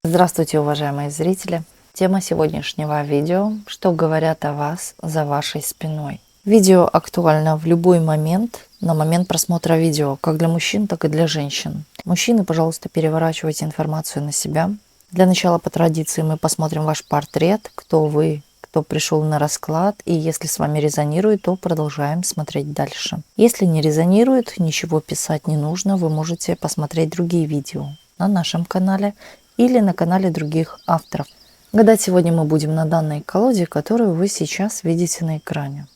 Здравствуйте, уважаемые зрители! Тема сегодняшнего видео: что говорят о вас за вашей спиной. Видео актуально в любой момент, на момент просмотра видео, как для мужчин, так и для женщин. Мужчины, пожалуйста, переворачивайте информацию на себя. Для начала, по традиции, мы посмотрим ваш портрет, кто вы, кто пришел на расклад, и если с вами резонирует, то продолжаем смотреть дальше. Если не резонирует, ничего писать не нужно, вы можете посмотреть другие видео на нашем канале или на канале других авторов. Гадать сегодня мы будем на данной колоде, которую вы сейчас видите на экране.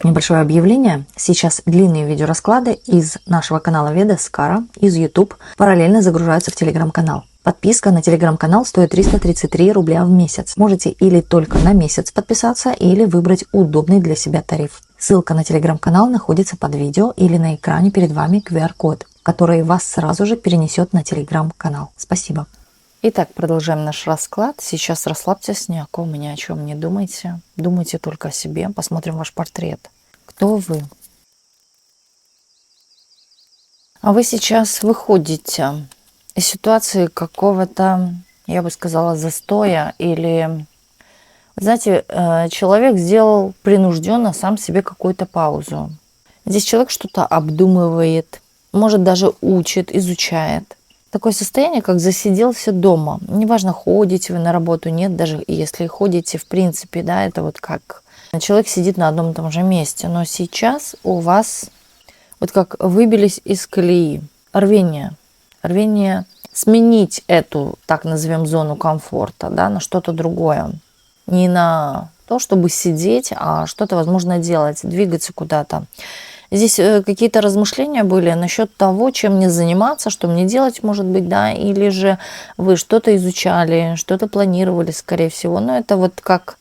Небольшое объявление. Сейчас длинные видеорасклады из нашего канала Ведаскара, из YouTube, параллельно загружаются в Telegram-канал. Подписка на Telegram-канал стоит 333 рубля в месяц. Можете или только на месяц подписаться, или выбрать удобный для себя тариф. Ссылка на Telegram-канал находится под видео или на экране перед вами QR-код, который вас сразу же перенесет на Telegram-канал. Спасибо. Итак, продолжаем наш расклад. Сейчас расслабьтесь, ни о ком и ни о чем не думайте. Думайте только о себе. Посмотрим ваш портрет. Кто вы? А вы сейчас выходите из ситуации какого-то, я бы сказала, застоя или... Знаете, человек сделал принужденно сам себе какую-то паузу. Здесь человек что-то обдумывает, может даже учит, изучает. Такое состояние, как засиделся дома. Неважно, ходите вы на работу, нет, даже если ходите, в принципе, да, это вот как человек сидит на одном и том же месте. Но сейчас у вас вот как выбились из колеи. Рвение сменить эту, так назовем, зону комфорта, да, на что-то другое. Не на то, чтобы сидеть, а что-то, возможно, делать, двигаться куда-то. Здесь какие-то размышления были насчет того, чем мне заниматься, что мне делать, может быть, да, или же вы что-то изучали, что-то планировали, скорее всего. Но это вот как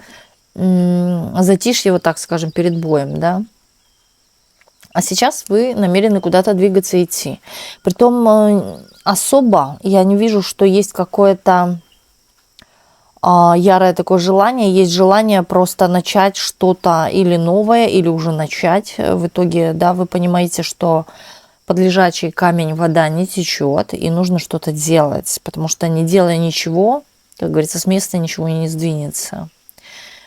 затишье, вот так скажем, перед боем, да. А сейчас вы намерены куда-то двигаться и идти. Притом особо я не вижу, что есть какое-то ярое такое желание, есть желание просто начать что-то или новое, или уже начать. В итоге, да, вы понимаете, что под лежачий камень вода не течет, и нужно что-то делать, потому что не делая ничего, как говорится, с места ничего не сдвинется.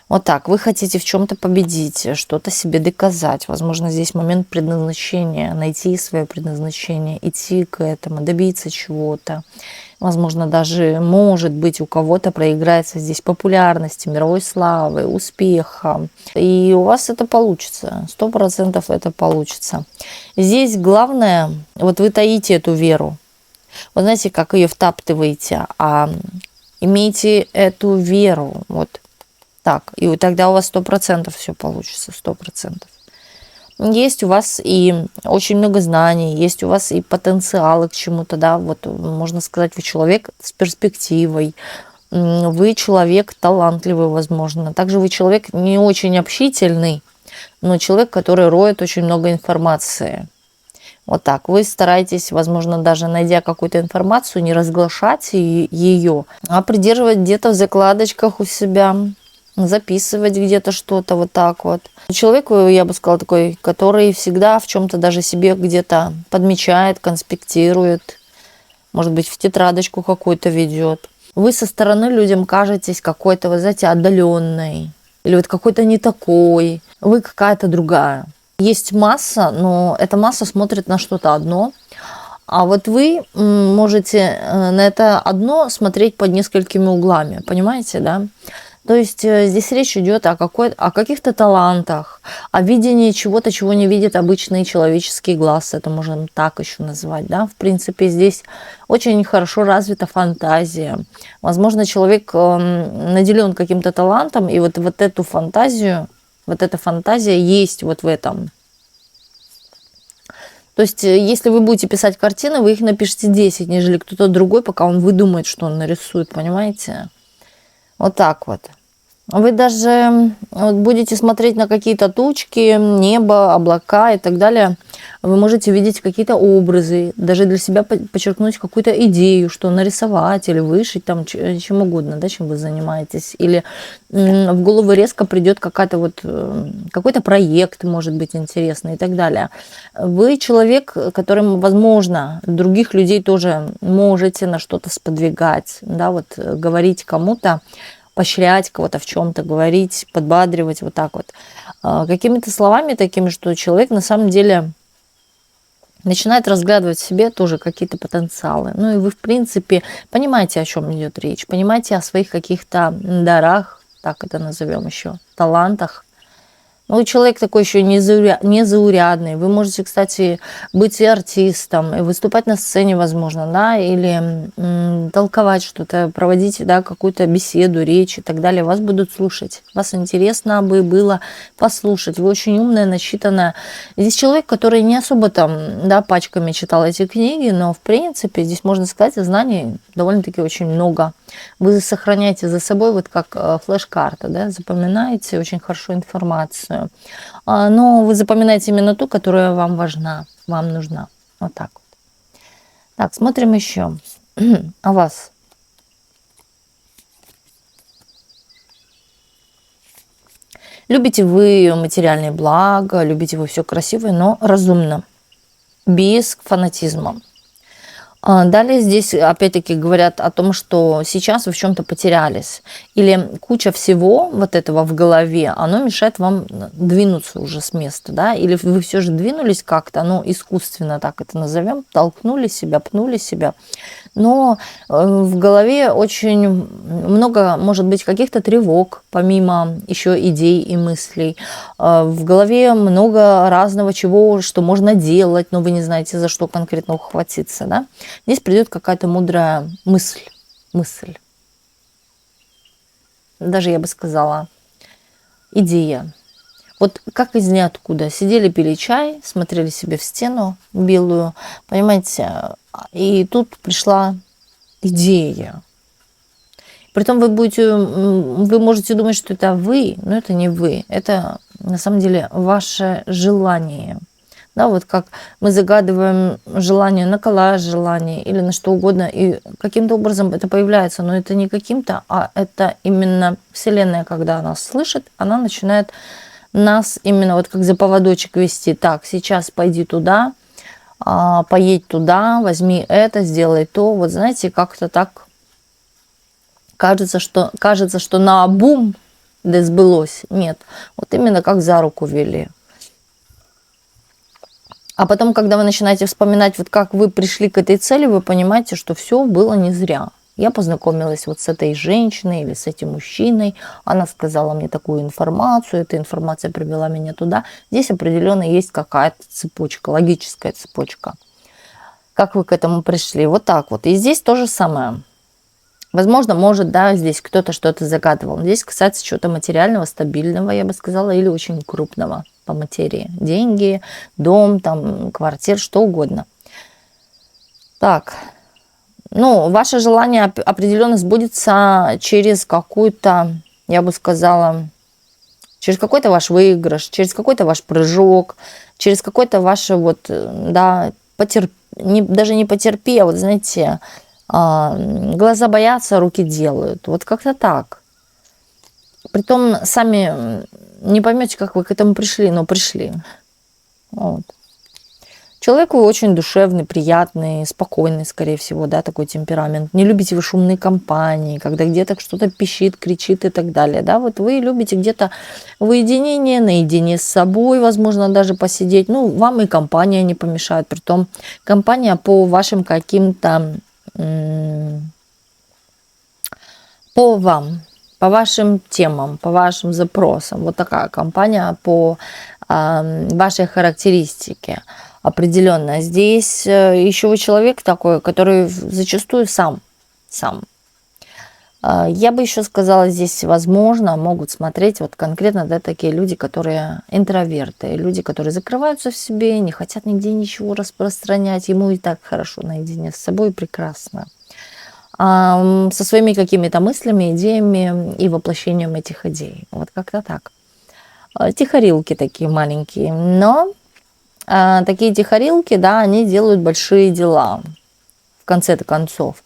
Вот так, вы хотите в чем-то победить, что-то себе доказать. Возможно, здесь момент предназначения, найти свое предназначение, идти к этому, добиться чего-то. Возможно, даже, может быть, у кого-то проиграется здесь популярность, мировой славы, успеха. И у вас это получится, 100% это получится. Здесь главное, вот вы таите эту веру. Вы знаете, как ее втаптываете, а имейте эту веру, вот. Так, и тогда у вас 100% все получится, 100%. Есть у вас и очень много знаний, есть у вас и потенциалы к чему-то, да, вот можно сказать, вы человек с перспективой, вы человек талантливый, возможно. Также вы человек не очень общительный, но человек, который роет очень много информации. Вот так, вы стараетесь, возможно, даже найдя какую-то информацию, не разглашать ее, а придерживать где-то в закладочках у себя, записывать где-то что-то вот так вот. Человек, я бы сказала, такой, который всегда в чем-то даже себе где-то подмечает, конспектирует, может быть, в тетрадочку какую-то ведет. Вы со стороны людям кажетесь какой-то, вы знаете, отдаленной, или вот какой-то не такой, вы какая-то другая. Есть масса, но эта масса смотрит на что-то одно, а вот вы можете на это одно смотреть под несколькими углами, понимаете, да? То есть здесь речь идет о каких-то талантах, о видении чего-то, чего не видит обычный человеческий глаз. Это можно так еще назвать. Да? В принципе, здесь очень хорошо развита фантазия. Возможно, человек наделен каким-то талантом, и вот эту фантазию, вот эта фантазия есть вот в этом. То есть, если вы будете писать картины, вы их напишите 10, нежели кто-то другой, пока он выдумает, что он нарисует, понимаете? Вот так вот. Вы даже будете смотреть на какие-то тучки, небо, облака и так далее. Вы можете видеть какие-то образы, даже для себя подчеркнуть какую-то идею, что нарисовать или вышить, там, чем угодно, да, чем вы занимаетесь. Или в голову резко придет какая-то вот, какой-то проект, может быть, интересный и так далее. Вы человек, которым, возможно, других людей тоже можете на что-то сподвигать, да, вот говорить кому-то, поощрять кого-то в чем-то, говорить, подбадривать, вот так вот. Какими-то словами такими, что человек на самом деле начинает разглядывать в себе тоже какие-то потенциалы. Ну и вы, в принципе, понимаете, о чем идет речь, понимаете о своих каких-то дарах, так это назовем еще, талантах. Ну, человек такой еще незаурядный. Вы можете, кстати, быть и артистом, и выступать на сцене, возможно, да, или толковать что-то, проводить, да, какую-то беседу, речь и так далее. Вас будут слушать. Вас интересно бы было послушать. Вы очень умная, начитанная. Здесь человек, который не особо там, да, пачками читал эти книги, но, в принципе, здесь, можно сказать, знаний довольно-таки очень много. Вы сохраняете за собой вот как флеш-карта, да, запоминаете очень хорошо информацию. Но вы запоминаете именно ту, которая вам важна, вам нужна. Вот так вот. Так, смотрим еще. А вас? Любите вы материальные блага, любите вы все красивое, но разумно, без фанатизма. Далее здесь опять-таки говорят о том, что сейчас вы в чем-то потерялись. Или куча всего вот этого в голове, оно мешает вам двинуться уже с места. Да? Или вы все же двинулись как-то, ну искусственно так это назовем, толкнули себя, пнули себя. Но в голове очень много, может быть, каких-то тревог, помимо еще идей и мыслей. В голове много разного чего, что можно делать, но вы не знаете, за что конкретно ухватиться. Да? Здесь придет какая-то мудрая мысль. Даже я бы сказала, идея. Вот как из ниоткуда. Сидели, пили чай, смотрели себе в стену белую, понимаете, и тут пришла идея. Притом вы можете думать, что это вы, но это не вы. Это на самом деле ваше желание. Да, вот как мы загадываем желание на коллаж желаний или на что угодно, и каким-то образом это появляется, но это не каким-то, а это именно Вселенная, когда она слышит, она начинает нас именно вот как за поводочек вести. Так, сейчас пойди туда, поедь туда, возьми это, сделай то. Вот знаете, как-то так кажется, что наобум да сбылось. Нет, вот именно как за руку вели. А потом, когда вы начинаете вспоминать, вот как вы пришли к этой цели, вы понимаете, что все было не зря. Я познакомилась вот с этой женщиной или с этим мужчиной, она сказала мне такую информацию, эта информация привела меня туда. Здесь определенно есть какая-то цепочка, логическая цепочка. Как вы к этому пришли? Вот так вот. И здесь то же самое. Возможно, может, да, здесь кто-то что-то загадывал. Здесь касается чего-то материального, стабильного, я бы сказала, или очень крупного по материи. Деньги, дом, там, квартира, что угодно. Так. Ну, ваше желание определенно сбудется через какую-то, я бы сказала, через какой-то ваш выигрыш, через какой-то ваш прыжок, через какой-то ваше вот, да, даже не потерпи, а вот, знаете, глаза боятся, руки делают. Вот как-то так. Притом сами не поймете, как вы к этому пришли, но пришли. Вот. Человек вы очень душевный, приятный, спокойный, скорее всего, да, такой темперамент. Не любите вы шумные компании, когда где-то что-то пищит, кричит и так далее, да. Вот вы любите где-то в уединении, наедине с собой, возможно, даже посидеть. Ну, вам и компания не помешает. Притом компания по вашим каким-то, по вам, по вашим темам, по вашим запросам. Вот такая компания по вашей характеристике определенно. Здесь еще вы человек такой, который зачастую сам. Я бы еще сказала, здесь, возможно, могут смотреть вот конкретно, да, такие люди, которые интроверты, люди, которые закрываются в себе, не хотят нигде ничего распространять, ему и так хорошо наедине с собой, прекрасно. Со своими какими-то мыслями, идеями и воплощением этих идей. Вот как-то так. Тихорилки такие маленькие, но такие тихорилки, да, они делают большие дела в конце-то концов,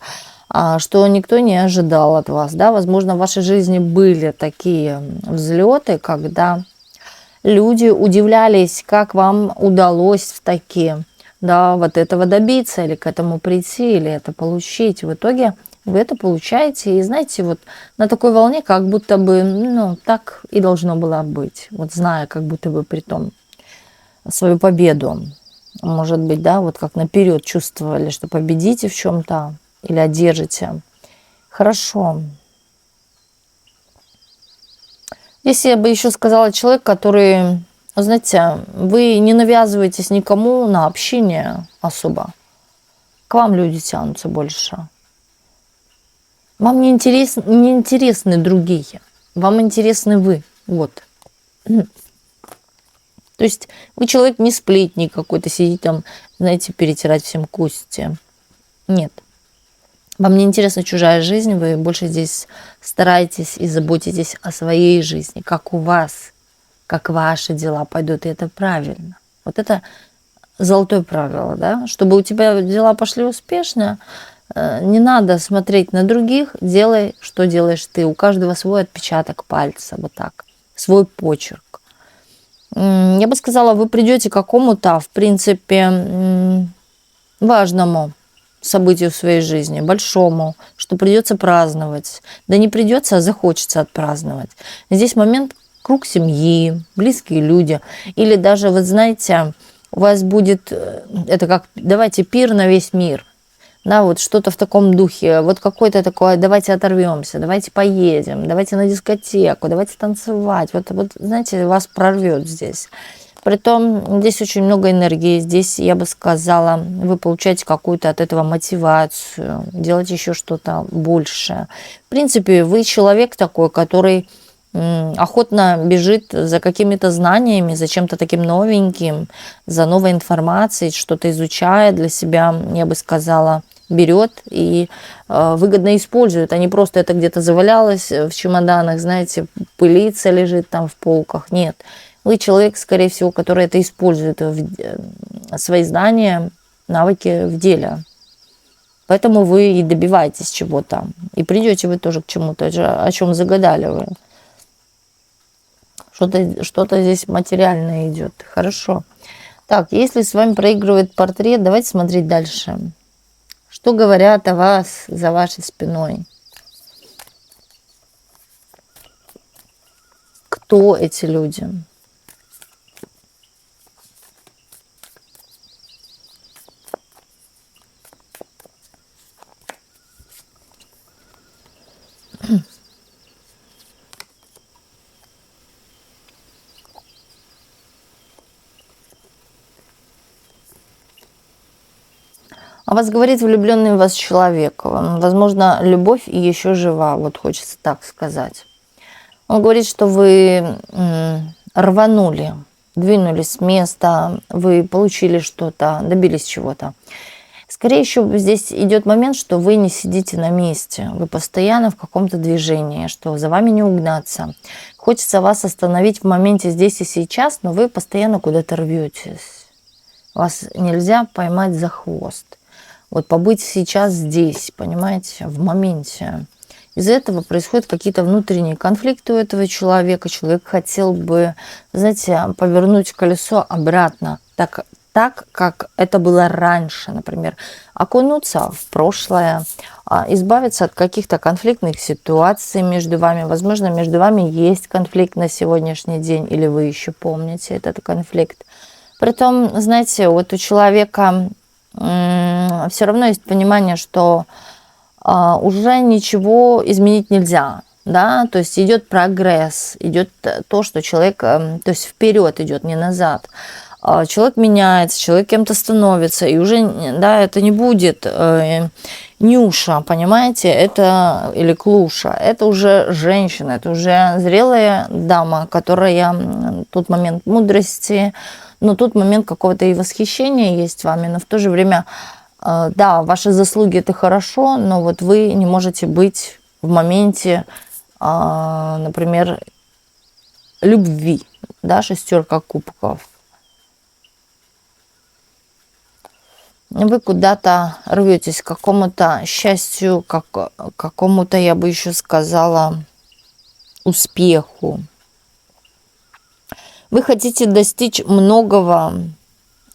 что никто не ожидал от вас, да, возможно, в вашей жизни были такие взлеты, когда люди удивлялись, как вам удалось таки, да, вот этого добиться, или к этому прийти, или это получить. В итоге вы это получаете, и знаете, вот на такой волне, как будто бы, ну, так и должно было быть, вот зная, как будто бы при том свою победу. Может быть, да, вот как наперед чувствовали, что победите в чем-то или одержите. Хорошо. Здесь я бы еще сказала человек, который, знаете, вы не навязываетесь никому на общение особо. К вам люди тянутся больше. Вам не интересны другие. Вам интересны вы. Вот. То есть вы человек не сплетник какой-то, сидит там, знаете, перетирать всем кости. Нет. Вам не интересна чужая жизнь, вы больше здесь стараетесь и заботитесь о своей жизни, как у вас, как ваши дела пойдут, и это правильно. Вот это золотое правило, да? Чтобы у тебя дела пошли успешно, не надо смотреть на других, делай, что делаешь ты. У каждого свой отпечаток пальца, вот так, свой почерк. Я бы сказала, вы придете к какому-то, в принципе, важному событию в своей жизни, большому, что придется праздновать. Да не придется, а захочется отпраздновать. Здесь момент круг семьи, близкие люди. Или даже, вот знаете, у вас будет, это как, давайте пир на весь мир. Да, вот что-то в таком духе, вот какое-то такое, давайте оторвемся, давайте поедем, давайте на дискотеку, давайте танцевать. Вот знаете, вас прорвет здесь. Притом здесь очень много энергии, здесь, я бы сказала, вы получаете какую-то от этого мотивацию, делать еще что-то большее. В принципе, вы человек такой, который охотно бежит за какими-то знаниями, за чем-то таким новеньким, за новой информацией, что-то изучая для себя, я бы сказала, берет и выгодно использует, а не просто это где-то завалялось в чемоданах, знаете, пылится, лежит там в полках. Нет. Вы человек, скорее всего, который это использует, свои знания, навыки в деле. Поэтому вы и добиваетесь чего-то. И придете вы тоже к чему-то, о чем загадали вы. Что-то здесь материальное идет. Хорошо. Так, если с вами проигрывает портрет, давайте смотреть дальше. Что говорят о вас за вашей спиной? Кто эти люди? А вас говорит влюбленный в вас человек. Возможно, любовь и еще жива, вот хочется так сказать. Он говорит, что вы рванули, двинулись с места, вы получили что-то, добились чего-то. Скорее еще здесь идет момент, что вы не сидите на месте, вы постоянно в каком-то движении, что за вами не угнаться. Хочется вас остановить в моменте здесь и сейчас, но вы постоянно куда-то рветесь. Вас нельзя поймать за хвост. Вот побыть сейчас здесь, понимаете, в моменте. Из-за этого происходят какие-то внутренние конфликты у этого человека. Человек хотел бы, знаете, повернуть колесо обратно, так как это было раньше, например, окунуться в прошлое, избавиться от каких-то конфликтных ситуаций между вами. Возможно, между вами есть конфликт на сегодняшний день, или вы еще помните этот конфликт. Притом, знаете, вот у человека все равно есть понимание, что уже ничего изменить нельзя, да, то есть идет прогресс, идет то, что человек, то есть вперед идет, не назад. Человек меняется, человек кем-то становится, и уже, да, это не будет Нюша, понимаете, это, или Клуша, это уже женщина, это уже зрелая дама, которая тот момент мудрости, но тот момент какого-то и восхищения есть вами, но в то же время, да, ваши заслуги это хорошо, но вот вы не можете быть в моменте, например, любви, да, шестерка кубков. вы куда-то рветесь к какому-то счастью, к какому-то, я бы еще сказала, успеху. Вы хотите достичь многого.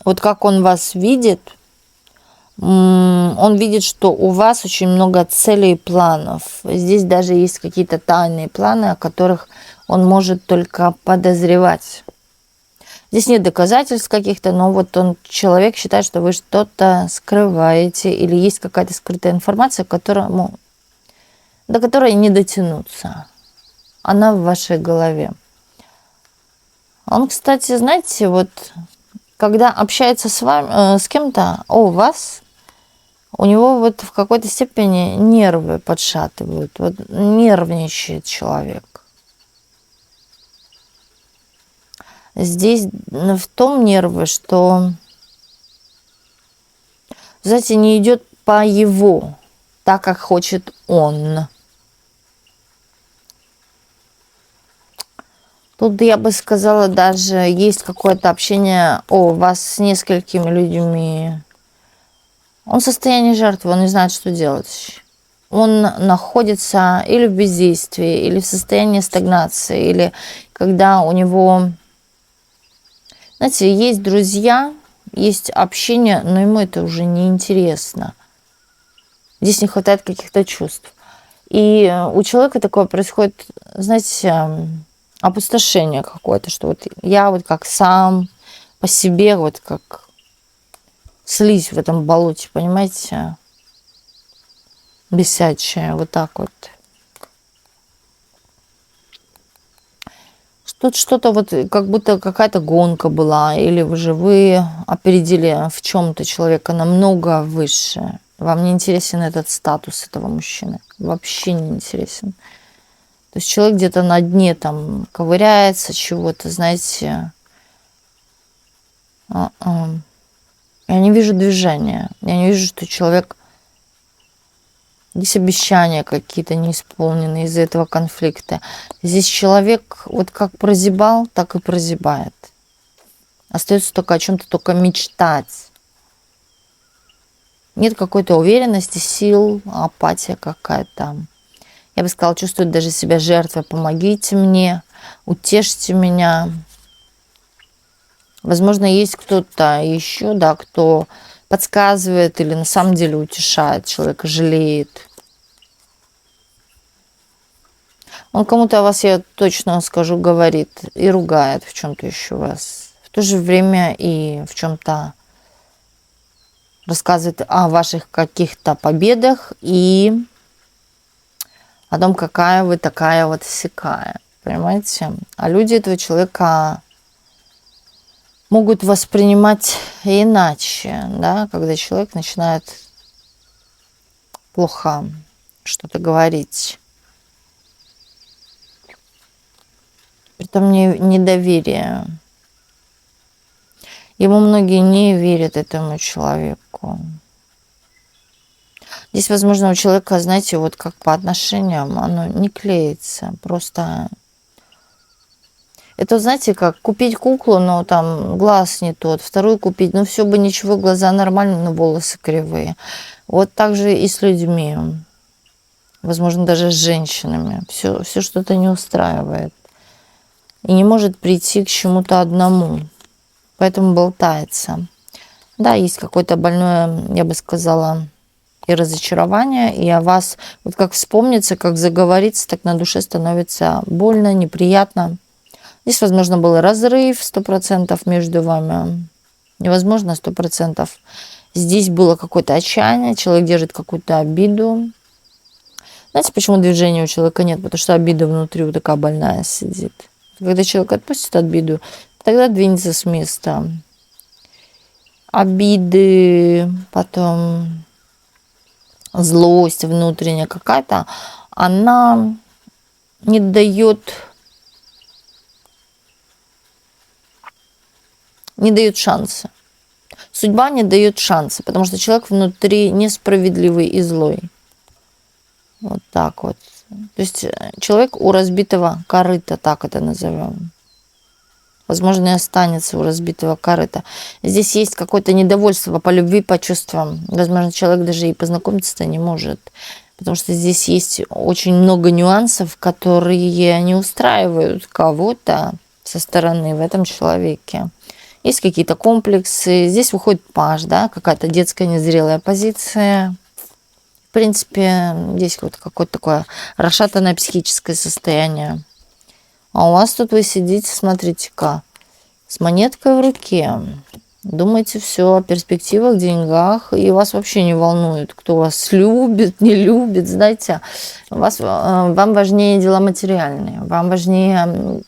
Вот как он вас видит, он видит, что у вас очень много целей и планов. Здесь даже есть какие-то тайные планы, о которых он может только подозревать. Здесь нет доказательств каких-то, но вот человек считает, что вы что-то скрываете или есть какая-то скрытая информация, до которой не дотянуться. Она в вашей голове. Он, кстати, знаете, вот когда общается с вами, с кем-то о вас, у него вот в какой-то степени нервы подшатывают. Вот нервничает человек. Здесь в том нервы, что, знаете, не идет по его, так, как хочет он. Тут, я бы сказала, даже есть какое-то общение о вас с несколькими людьми. Он в состоянии жертвы, он не знает, что делать. Он находится или в бездействии, или в состоянии стагнации, или когда у него, знаете, есть друзья, есть общение, но ему это уже не интересно. Здесь не хватает каких-то чувств. И у человека такое происходит, знаете, опустошение какое-то, что вот я вот как сам по себе, вот как слизь в этом болоте, понимаете, бесячая, вот так вот. Тут что-то вот, как будто какая-то гонка была, или вы опередили в чем-то человека намного выше. Вам не интересен этот статус этого мужчины. Вообще не интересен. То есть человек где-то на дне там ковыряется чего-то, знаете. Я не вижу движения. Я не вижу, что человек... Здесь обещания какие-то не исполнены из-за этого конфликта. Здесь человек вот как прозябал, так и прозябает. Остается только о чем-то только мечтать. Нет какой-то уверенности, сил, апатия какая-то. Я бы сказала, чувствует даже себя жертвой. Помогите мне, утешьте меня. Возможно, есть кто-то еще, да, кто подсказывает или на самом деле утешает человека, жалеет. Он кому-то о вас, я точно скажу, говорит и ругает в чем-то еще вас. В то же время и в чем-то рассказывает о ваших каких-то победах и о том, какая вы такая вот сякая. Понимаете? А люди этого человека могут воспринимать иначе, да, когда человек начинает плохо что-то говорить. Притом недоверие. Ему многие не верят этому человеку. Здесь, возможно, у человека, знаете, вот как по отношениям, оно не клеится. Просто это, знаете, как купить куклу, но там глаз не тот, вторую купить, ну все бы ничего, глаза нормальные, но волосы кривые. Вот так же и с людьми. Возможно, даже с женщинами. Все что-то не устраивает. И не может прийти к чему-то одному. Поэтому болтается. Да, есть какое-то больное, я бы сказала, и разочарование, и о вас, вот как вспомнится, как заговорится, так на душе становится больно, неприятно. Здесь, возможно, был разрыв 100% между вами. Невозможно 100%. Здесь было какое-то отчаяние, человек держит какую-то обиду. Знаете, почему движения у человека нет? Потому что обида внутри вот такая больная сидит. Когда человек отпустит обиду, тогда двинется с места. Обиды, потом злость внутренняя какая-то, она не дает шанса. Судьба не дает шанса, потому что человек внутри несправедливый и злой. Вот так вот. То есть человек у разбитого корыта, так это назовем. возможно, и останется у разбитого корыта. Здесь есть какое-то недовольство по любви, по чувствам. Возможно, человек даже и познакомиться-то не может. Потому что здесь есть очень много нюансов, которые не устраивают кого-то со стороны в этом человеке. Есть какие-то комплексы. Здесь выходит паж, да, какая-то детская незрелая позиция. В принципе, здесь вот какое-то такое расшатанное психическое состояние. А у вас тут вы сидите, смотрите-ка, с монеткой в руке. Думаете все о перспективах, деньгах, и вас вообще не волнует, кто вас любит, не любит, знаете. Вам важнее дела материальные, вам важнее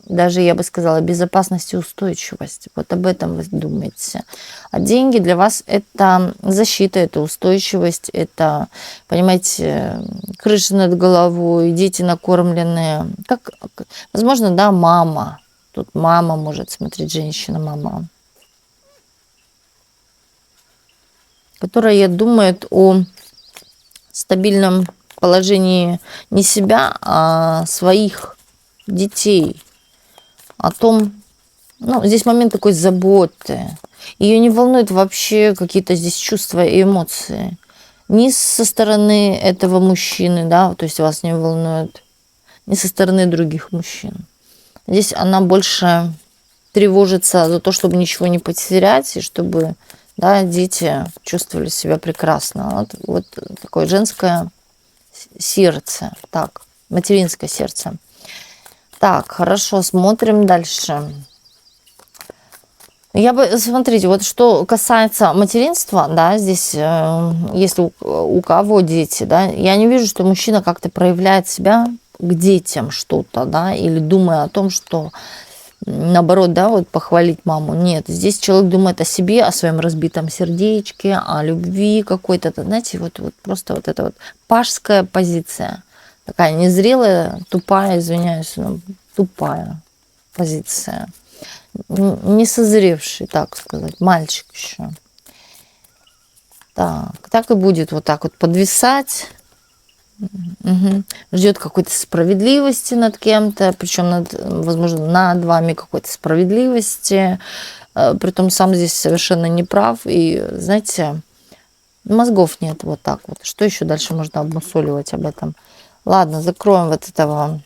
даже, я бы сказала, безопасность и устойчивость. Вот об этом вы думаете. А деньги для вас это защита, это устойчивость, это, понимаете, крыша над головой, дети накормленные. Возможно, да, мама. Тут мама может смотреть, женщина, мама, которая думает о стабильном положении не себя, а своих детей. О том, здесь момент такой заботы. Ее не волнуют вообще какие-то здесь чувства и эмоции. Ни со стороны этого мужчины, да, то есть вас не волнует, ни со стороны других мужчин. Здесь она больше тревожится за то, чтобы ничего не потерять, и чтобы, да, дети чувствовали себя прекрасно. Вот такое женское сердце, так, материнское сердце. Так, хорошо, смотрим дальше. Смотрите, вот что касается материнства, да, здесь, если у кого дети, да, я не вижу, что мужчина как-то проявляет себя к детям что-то, да, или думая о том, что наоборот, да, вот похвалить маму. Нет, здесь человек думает о себе, о своем разбитом сердечке, о любви какой-то, знаете, вот просто вот эта вот пажская позиция. Такая незрелая, тупая, извиняюсь, но тупая позиция. Не созревший, так сказать, мальчик еще. Так и будет вот так вот подвисать. Угу. Ждет какой-то справедливости над кем-то, причем возможно, над вами какой-то справедливости. Притом сам здесь совершенно не прав. И, знаете, мозгов нет вот так вот. Что еще дальше можно обмусоливать об этом? Ладно, закроем вот этого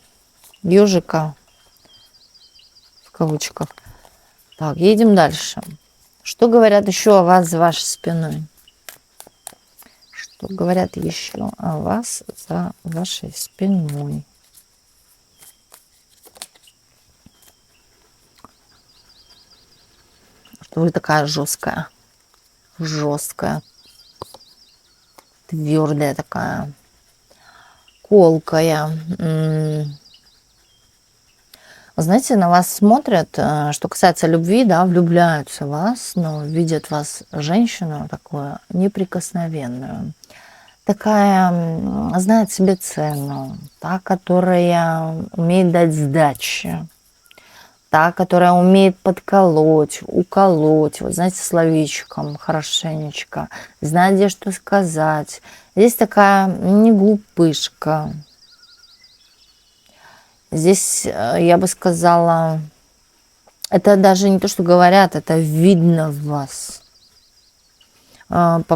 ежика в кавычках. Так, едем дальше. Что говорят еще о вас за вашей спиной? Что говорят еще о вас за вашей спиной? Что вы такая жесткая, твердая такая, колкая. Знаете, на вас смотрят, что касается любви, да, влюбляются в вас, но видят вас женщину такую неприкосновенную. Такая, знает себе цену, та, которая умеет дать сдачи, та, которая умеет подколоть, уколоть, вот знаете, словечком хорошенечко, знает, где что сказать. Здесь такая не глупышка. Здесь, я бы сказала, это даже не то, что говорят, это видно в вас, по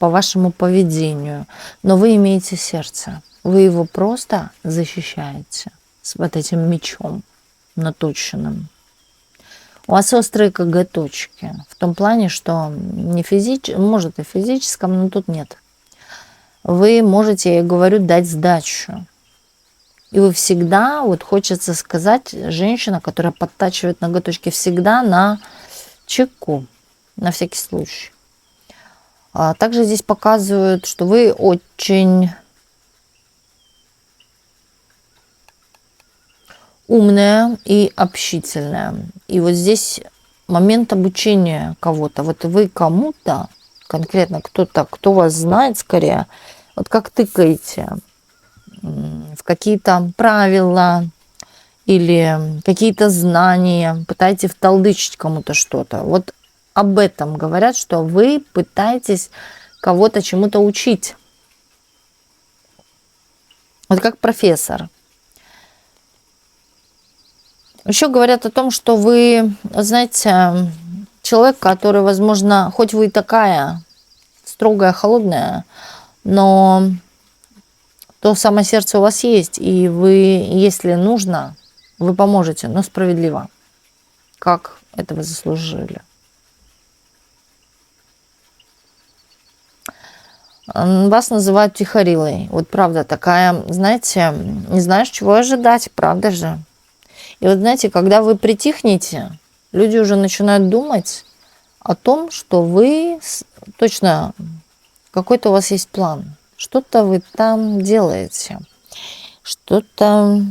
вашему поведению. Но вы имеете сердце, вы его просто защищаете с вот этим мечом наточенным. У вас острые КГ-точки, в том плане, что не может и в физическом, но тут нет. Вы можете, я говорю, дать сдачу. И вы всегда, вот хочется сказать, женщина, которая подтачивает ноготочки, всегда на чеку, на всякий случай. Также здесь показывают, что вы очень умная и общительная. И вот здесь момент обучения кого-то. Вот вы кому-то, конкретно кто вас знает скорее, вот как тыкаете в какие-то правила или какие-то знания, пытаетесь вталдычить кому-то что-то. Вот об этом говорят, что вы пытаетесь кого-то чему-то учить. Вот как профессор. Еще говорят о том, что вы, знаете, человек, который, возможно, хоть вы и такая строгая, холодная, но то самое сердце у вас есть, и вы, если нужно, вы поможете, но справедливо, как это вы заслужили. Вас называют тихорилой. Вот правда такая, знаете, не знаешь, чего ожидать, правда же? И вот знаете, когда вы притихнете, люди уже начинают думать о том, что вы точно какой-то у вас есть план. Что-то вы там делаете. Что-то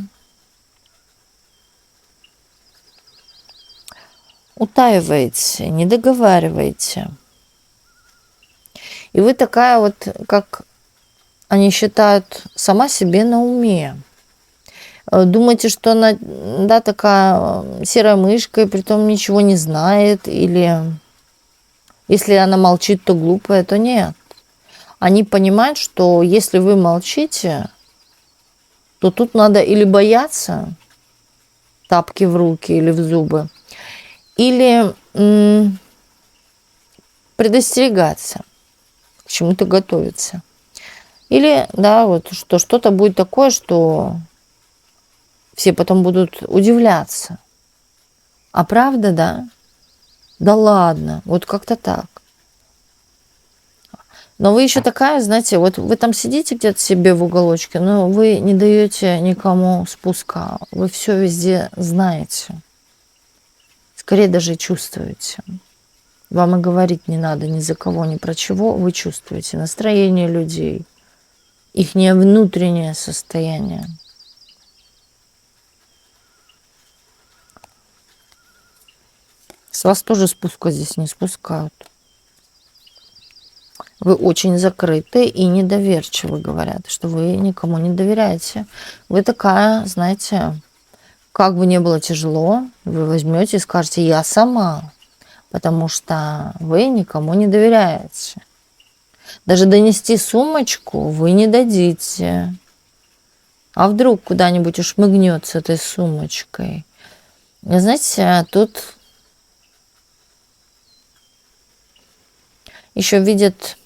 утаиваете, не договариваете. И вы такая вот, как они считают, сама себе на уме. Думаете, что она, да, такая серая мышка, и притом ничего не знает, или если она молчит, то глупая, то нет. Они понимают, что если вы молчите, то тут надо или бояться тапки в руки или в зубы, или предостерегаться, к чему-то готовиться. Или, да, вот что что-то будет такое, что все потом будут удивляться. А правда, да? Да ладно, вот как-то так. Но вы еще такая, знаете, вот вы там сидите где-то себе в уголочке, но вы не даете никому спуска. Вы все везде знаете. Скорее даже чувствуете. Вам и говорить не надо ни за кого, ни про чего. Вы чувствуете настроение людей, их внутреннее состояние. С вас тоже спуска здесь не спускают. Вы очень закрыты и недоверчивы, говорят, что вы никому не доверяете. Вы такая, знаете, как бы ни было тяжело, вы возьмете и скажете: я сама, потому что вы никому не доверяете. Даже донести сумочку вы не дадите. А вдруг куда-нибудь ушмыгнет с этой сумочкой? И знаете, тут еще видят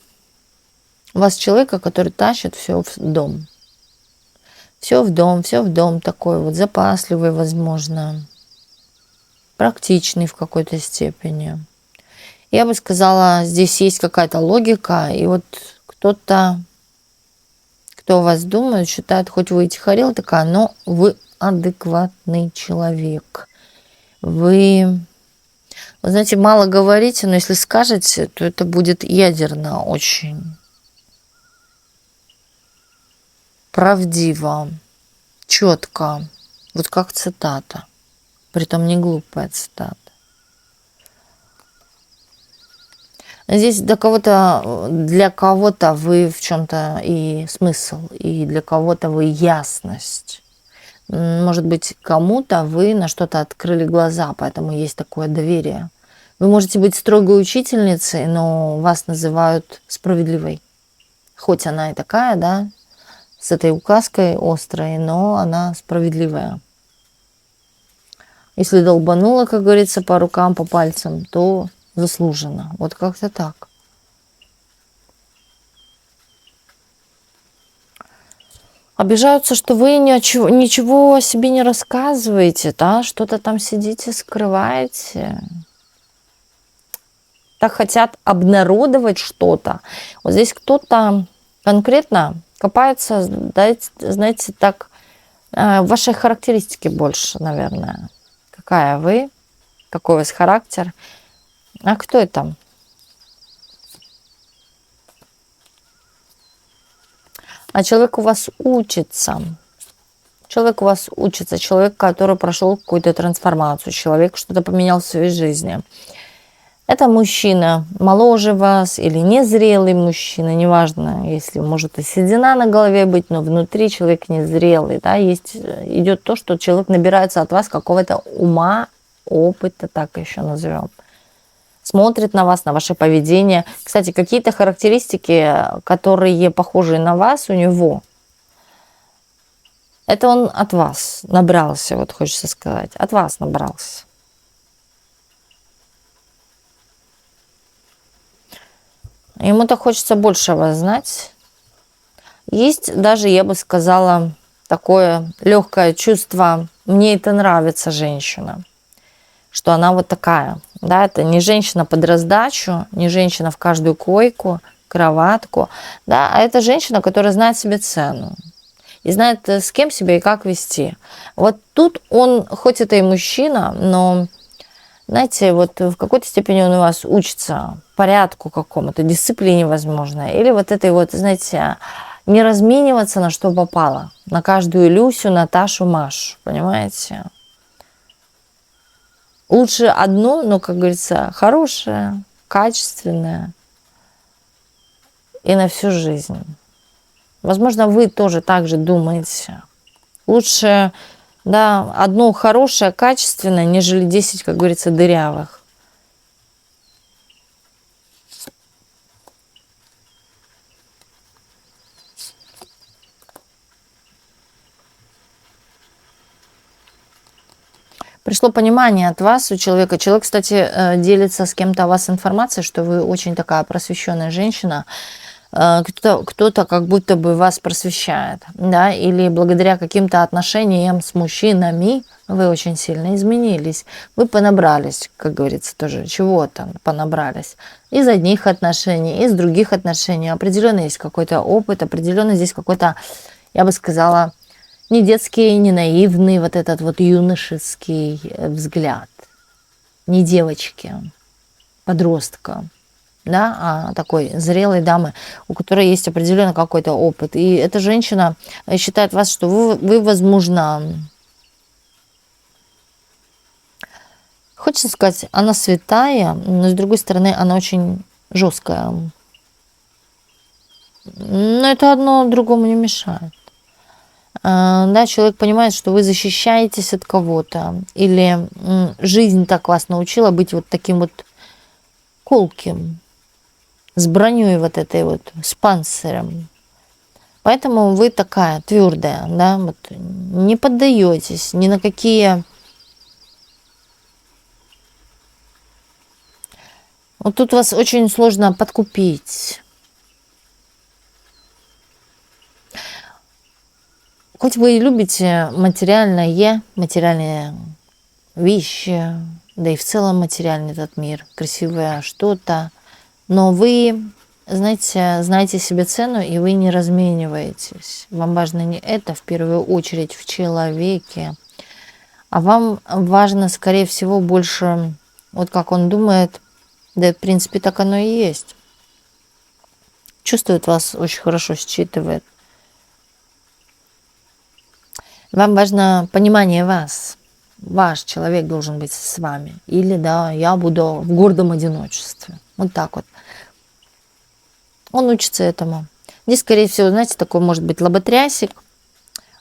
вас человека, который тащит все в дом. Все в дом, такой вот запасливый, возможно, практичный в какой-то степени. Я бы сказала, здесь есть какая-то логика, и вот кто-то, кто о вас думает, считает, хоть вы и тихорила такая, но вы адекватный человек. Вы знаете, мало говорите, но если скажете, то это будет ядерно очень. Правдиво, четко, вот как цитата, притом не глупая цитата. Здесь для кого-то вы в чем-то и смысл, и для кого-то вы ясность. Может быть, кому-то вы на что-то открыли глаза, поэтому есть такое доверие. Вы можете быть строгой учительницей, но вас называют справедливой. Хоть она и такая, да, с этой указкой острой, но она справедливая. Если долбанула, как говорится, по рукам, по пальцам, то заслуженно. Вот как-то так. Обижаются, что вы ничего о себе не рассказываете, да, что-то там сидите, скрываете. Так хотят обнародовать что-то. Вот здесь кто-то конкретно копается, знаете, так, в вашей характеристике больше, наверное. Какая вы, какой у вас характер. А кто это? А человек у вас учится. Человек у вас учится. Человек, который прошел какую-то трансформацию. Человек что-то поменял в своей жизни. Это мужчина моложе вас или незрелый мужчина, неважно, если может и седина на голове быть, но внутри человек незрелый, да, идет то, что человек набирается от вас какого-то ума, опыта, так еще назовем. Смотрит на вас, на ваше поведение. Кстати, какие-то характеристики, которые похожи на вас у него, Это он от вас набрался, вот хочется сказать. От вас набрался. Ему-то хочется больше вас знать. Есть даже, я бы сказала, такое легкое чувство, мне это нравится женщина, что она вот такая. Да, это не женщина под раздачу, не женщина в каждую койку, кроватку, да, а это женщина, которая знает себе цену и знает, с кем себя и как вести. Вот тут он, хоть это и мужчина, но, знаете, вот в какой-то степени он у вас учится порядку какому-то, дисциплине, возможно, или вот этой вот, знаете, не размениваться на что попало, на каждую Люсю, Наташу, Машу, понимаете? Лучше одно, но, как говорится, хорошее, качественное и на всю жизнь. Возможно, вы тоже так же думаете. Лучше, да, одно хорошее, качественное, нежели 10, как говорится, дырявых. Пришло понимание от вас, у человека. Человек, кстати, делится с кем-то о вас информацией, что вы очень такая просвещенная женщина. Кто-то как будто бы вас просвещает, да, или благодаря каким-то отношениям с мужчинами вы очень сильно изменились. Вы понабрались, как говорится, тоже чего-то понабрались. Из одних отношений, из других отношений. Определенно есть какой-то опыт, определенно здесь какой-то, я бы сказала, не детский, не наивный, вот этот вот юношеский взгляд. Не девочки, подростка, да, а такой зрелой дамы, у которой есть определенно какой-то опыт. И эта женщина считает вас, что вы возможно, хочется сказать, она святая, но с другой стороны, она очень жесткая. Но это одно другому не мешает. Да, человек понимает, что вы защищаетесь от кого-то, или жизнь так вас научила быть вот таким вот колким, с броней вот этой вот, с панцирем. Поэтому вы такая твердая, да, вот не поддаетесь ни на какие. Вот тут вас очень сложно подкупить. Хоть вы и любите материальные вещи, да и в целом материальный этот мир, красивое что-то, но вы, знаете себе цену, и вы не размениваетесь. Вам важно не это в первую очередь в человеке, а вам важно, скорее всего, больше, вот как он думает, да, в принципе, так оно и есть. Чувствует вас, очень хорошо считывает. Вам важно понимание вас. Ваш человек должен быть с вами. Или, да, я буду в гордом одиночестве. Вот так вот. Он учится этому. Здесь, скорее всего, знаете, такой может быть лоботрясик.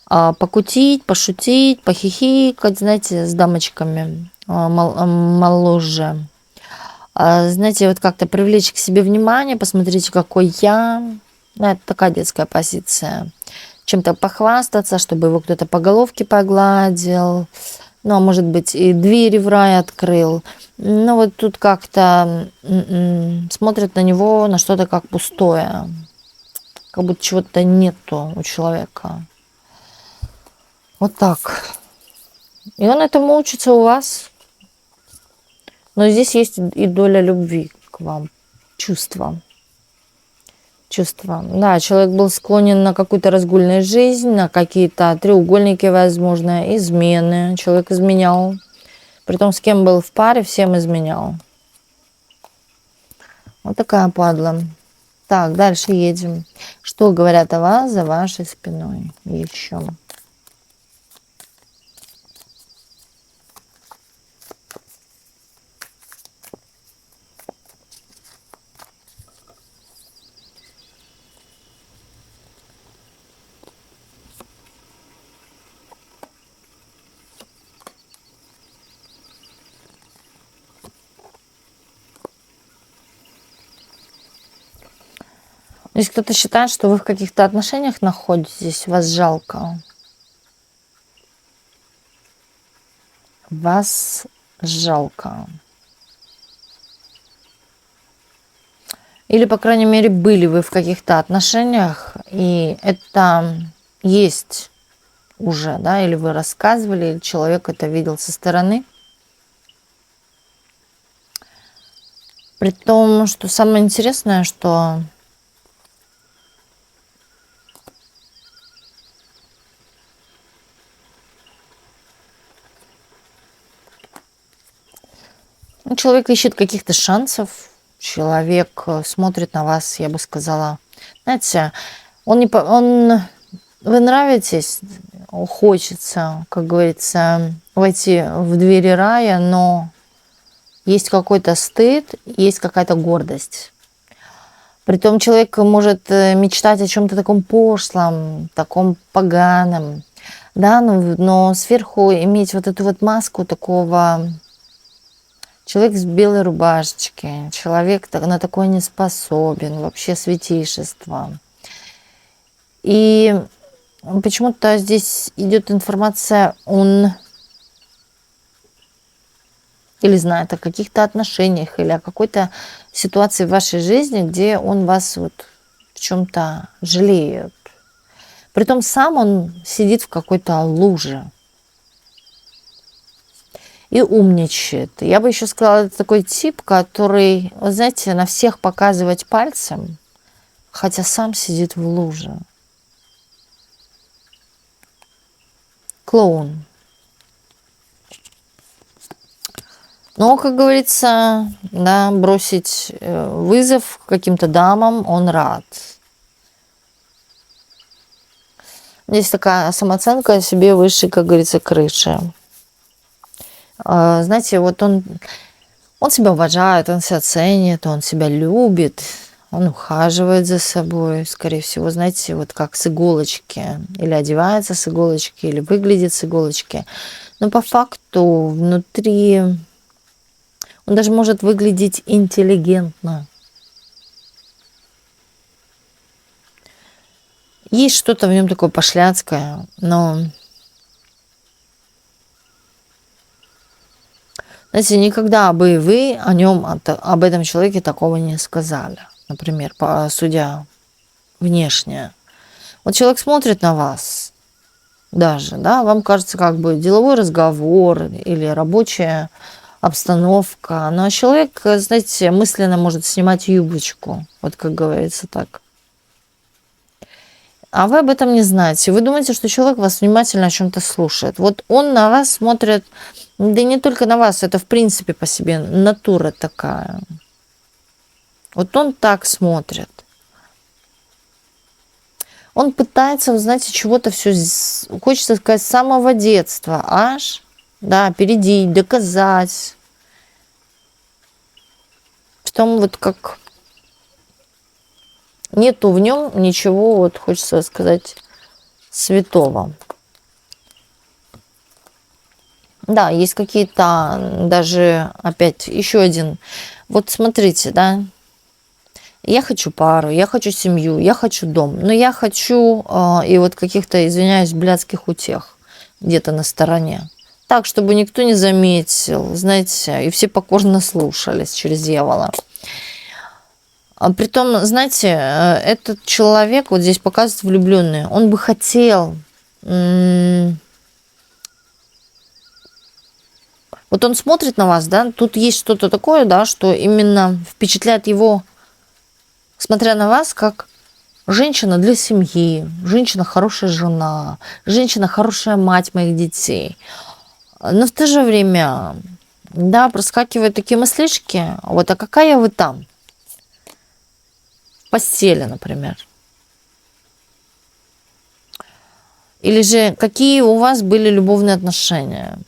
Покутить, пошутить, похихикать, знаете, с дамочками моложе. Знаете, вот как-то привлечь к себе внимание, посмотрите, какой я. Ну, это такая детская позиция. Чем-то похвастаться, чтобы его кто-то по головке погладил. Ну, а может быть, и двери в рай открыл. Ну, вот тут как-то смотрят на него, на что-то как пустое. Как будто чего-то нету у человека. Вот так. И он этому учится у вас. Но здесь есть и доля любви к вам. Чувства. Да, человек был склонен на какую-то разгульную жизнь, на какие-то треугольники, возможно, измены. Человек изменял. Притом, с кем был в паре, всем изменял. Вот такая падла. Так, дальше едем. Что говорят о вас за вашей спиной еще? Если кто-то считает, что вы в каких-то отношениях находитесь, вас жалко. вас жалко. Или, по крайней мере, были вы в каких-то отношениях, и это есть уже, да, или вы рассказывали, или человек это видел со стороны. При том, что самое интересное, что человек ищет каких-то шансов, человек смотрит на вас, я бы сказала, знаете, вы нравитесь, хочется, как говорится, войти в двери рая, но есть какой-то стыд, есть какая-то гордость. Притом человек может мечтать о чем-то таком пошлом, таком поганом, да, но сверху иметь вот эту вот маску такого человек с белой рубашечки, человек на такое не способен, вообще святейшество. И почему-то здесь идет информация, он или знает о каких-то отношениях, или о какой-то ситуации в вашей жизни, где он вас вот в чем-то жалеет. Притом сам он сидит в какой-то луже и умничает. Я бы еще сказала, это такой тип, который, вы знаете, на всех показывать пальцем, хотя сам сидит в луже. Клоун. Но, как говорится, да, бросить вызов каким-то дамам он рад. Здесь такая самооценка о себе выше, как говорится, крыши. Знаете, вот он себя уважает, он себя ценит, он себя любит, он ухаживает за собой, скорее всего, знаете, вот как с иголочки, или одевается с иголочки, или выглядит с иголочки. Но по факту внутри он даже может выглядеть интеллигентно. Есть что-то в нем такое пошляцкое, но, знаете, никогда бы вы о нем, об этом человеке такого не сказали. Например, судя внешне. Вот человек смотрит на вас даже, да, вам кажется как бы деловой разговор или рабочая обстановка, но человек, знаете, мысленно может снимать юбочку, вот как говорится так. А вы об этом не знаете. Вы думаете, что человек вас внимательно о чем-то слушает. Вот он на вас смотрит, да и не только на вас, это в принципе по себе натура такая. Вот он так смотрит. Он пытается, вы знаете, чего-то все, хочется сказать, с самого детства аж, да, опередить, доказать. Потом вот как нету в нем ничего, вот хочется сказать, святого. Да, есть какие-то даже, опять, еще один. Вот смотрите, да, я хочу пару, я хочу семью, я хочу дом, но я хочу и вот каких-то, извиняюсь, блядских утех где-то на стороне. Так, чтобы никто не заметил, знаете, и все покорно слушались через дьявола. Притом, знаете, этот человек, вот здесь показывает влюбленный, он бы хотел, вот он смотрит на вас, да, тут есть что-то такое, да, что именно впечатляет его, смотря на вас, как женщина для семьи, женщина хорошая жена, женщина хорошая мать моих детей. Но в то же время, да, проскакивают такие мыслишки, вот, а какая вы там? В постели, например. Или же какие у вас были любовные отношения?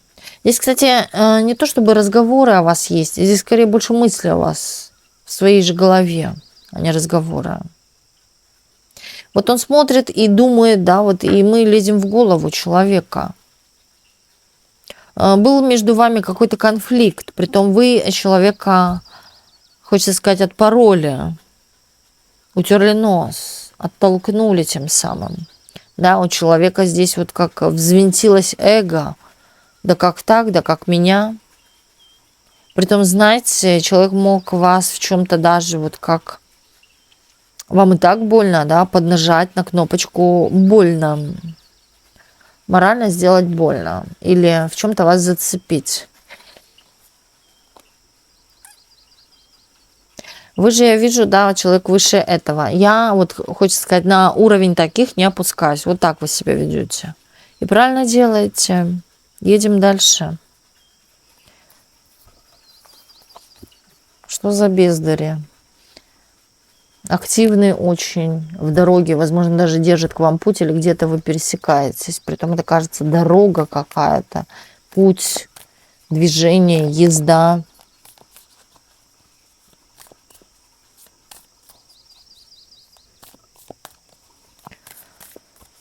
Здесь, кстати, не то чтобы разговоры о вас есть, здесь скорее больше мысли о вас в своей же голове, а не разговоры. Вот он смотрит и думает, да, вот и мы лезем в голову человека. Был между вами какой-то конфликт, притом вы человека, хочется сказать, отпороли, утерли нос, оттолкнули тем самым. Да, у человека здесь вот как взвинтилось эго, да как так, да как меня. Притом, знаете, человек мог вас в чем-то даже вот как вам и так больно, да, поднажать на кнопочку больно, морально сделать больно или в чем-то вас зацепить. Вы же, я вижу, да, человек выше этого. Я вот, хочется сказать, на уровень таких не опускаюсь. Вот так вы себя ведете. И правильно делаете. Едем дальше. Что за бездари? Активный очень в дороге, возможно, даже держит к вам путь или где-то вы пересекаетесь. Притом это кажется дорога какая-то, путь, движение, езда.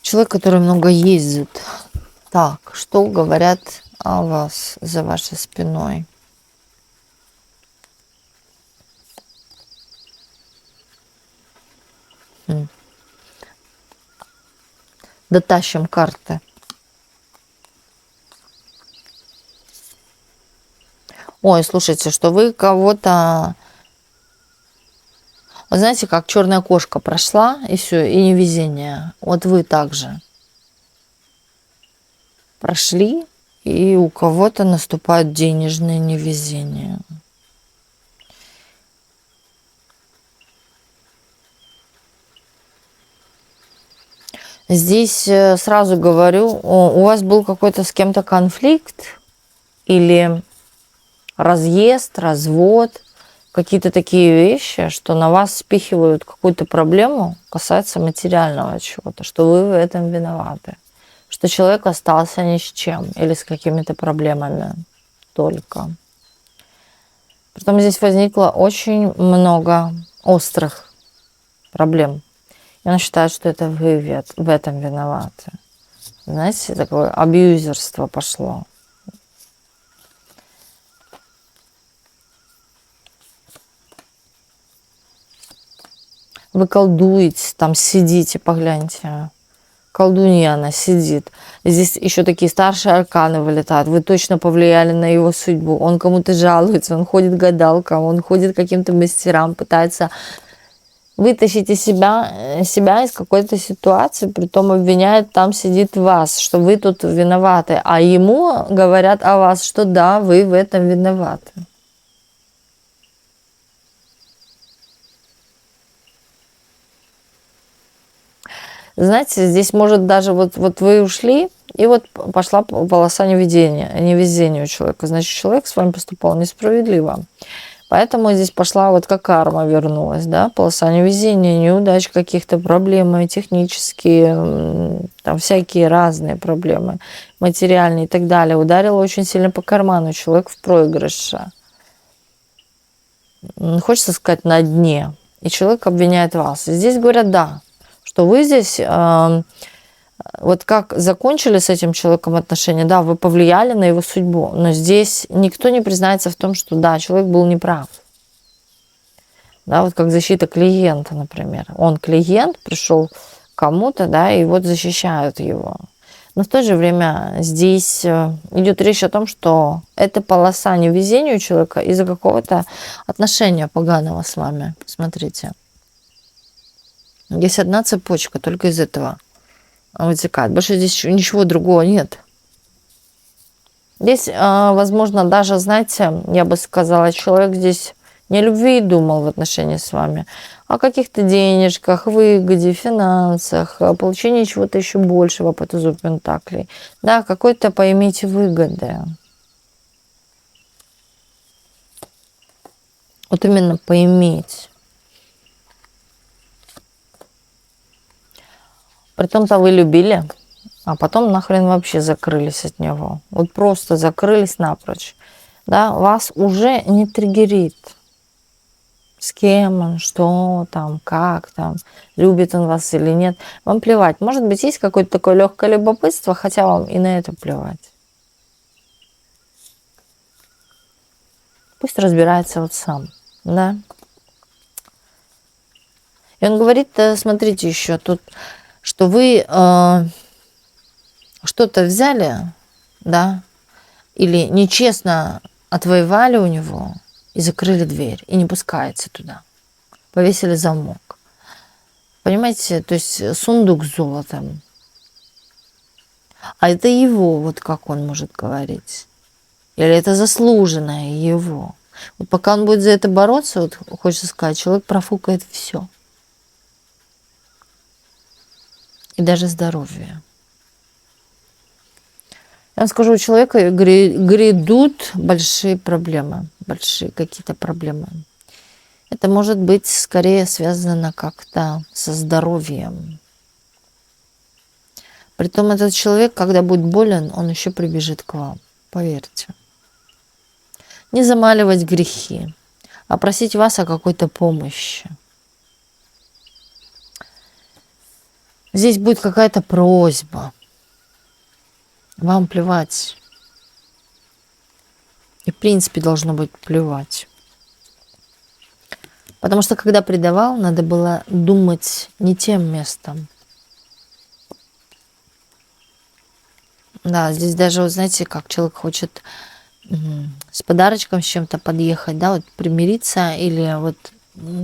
Человек, который много ездит. Так, что говорят о вас за вашей спиной? Дотащим карты. Ой, слушайте, что вы кого-то... Вы знаете, как черная кошка прошла, и все, и невезение. Вот вы также прошли, и у кого-то наступает денежное невезение. Здесь сразу говорю, у вас был какой-то с кем-то конфликт или разъезд, развод, какие-то такие вещи, что на вас спихивают какую-то проблему, касается материального чего-то, что вы в этом виноваты, что человек остался ни с чем или с какими-то проблемами только. Потом здесь возникло очень много острых проблем. И он считает, что это вы в этом виноваты. Знаете, такое абьюзерство пошло. Вы колдуете, там сидите, погляньте. Колдунья она сидит. Здесь еще такие старшие арканы вылетают. Вы точно повлияли на его судьбу. Он кому-то жалуется, он ходит к гадалкам, он ходит к каким-то мастерам, пытается вытащить себя из какой-то ситуации, притом обвиняет, там сидит вас, что вы тут виноваты. А ему говорят о вас, что да, вы в этом виноваты. Знаете, здесь может даже вот вы ушли, и вот пошла полоса невезения у человека. Значит, человек с вами поступал несправедливо. Поэтому здесь пошла вот как карма вернулась, да, полоса невезения, неудач, каких-то проблемы технические, там всякие разные проблемы, материальные и так далее. Ударила очень сильно по карману, человек в проигрыше. Хочется сказать, на дне. И человек обвиняет вас. И здесь говорят, да, что вы здесь, вот как закончили с этим человеком отношения, да, вы повлияли на его судьбу, но здесь никто не признается в том, что да, человек был неправ. Да, вот как защита клиента, например. Он клиент, пришел к кому-то, да, и вот защищают его. Но в то же время здесь идет речь о том, что это полоса невезения у человека из-за какого-то отношения поганого с вами. Смотрите. Есть одна цепочка, только из этого вытекает. Больше здесь ничего другого нет. Здесь, возможно, даже, знаете, я бы сказала, человек здесь не о любви думал в отношении с вами, а о каких-то денежках, выгоде, финансах, о получении чего-то еще большего по тузу пентаклей. Да, какой-то, поймите, выгоды. Вот именно поиметь. Притом-то вы любили, а потом нахрен вообще закрылись от него. Вот просто закрылись напрочь. Да, вас уже не триггерит. С кем он, что там, как там, любит он вас или нет. Вам плевать. Может быть, есть какое-то такое легкое любопытство, хотя вам и на это плевать. Пусть разбирается вот сам, да. И он говорит, смотрите еще тут, что вы что-то взяли, да, или нечестно отвоевали у него и закрыли дверь, и не пускаете туда. Повесили замок. Понимаете, то есть сундук с золотом. А это его, вот как он может говорить. Или это заслуженное его. Вот пока он будет за это бороться, вот хочется сказать, человек профукает все. И даже здоровье. Я вам скажу, у человека грядут большие проблемы. Большие какие-то проблемы. Это может быть скорее связано как-то со здоровьем. Притом этот человек, когда будет болен, он еще прибежит к вам. Поверьте. Не замаливать грехи, а просить вас о какой-то помощи. Здесь будет какая-то просьба. Вам плевать. И в принципе должно быть плевать. Потому что когда предавал, надо было думать не тем местом. Да, здесь даже, вот знаете, как человек хочет с подарочком с чем-то подъехать, да, вот примириться, или вот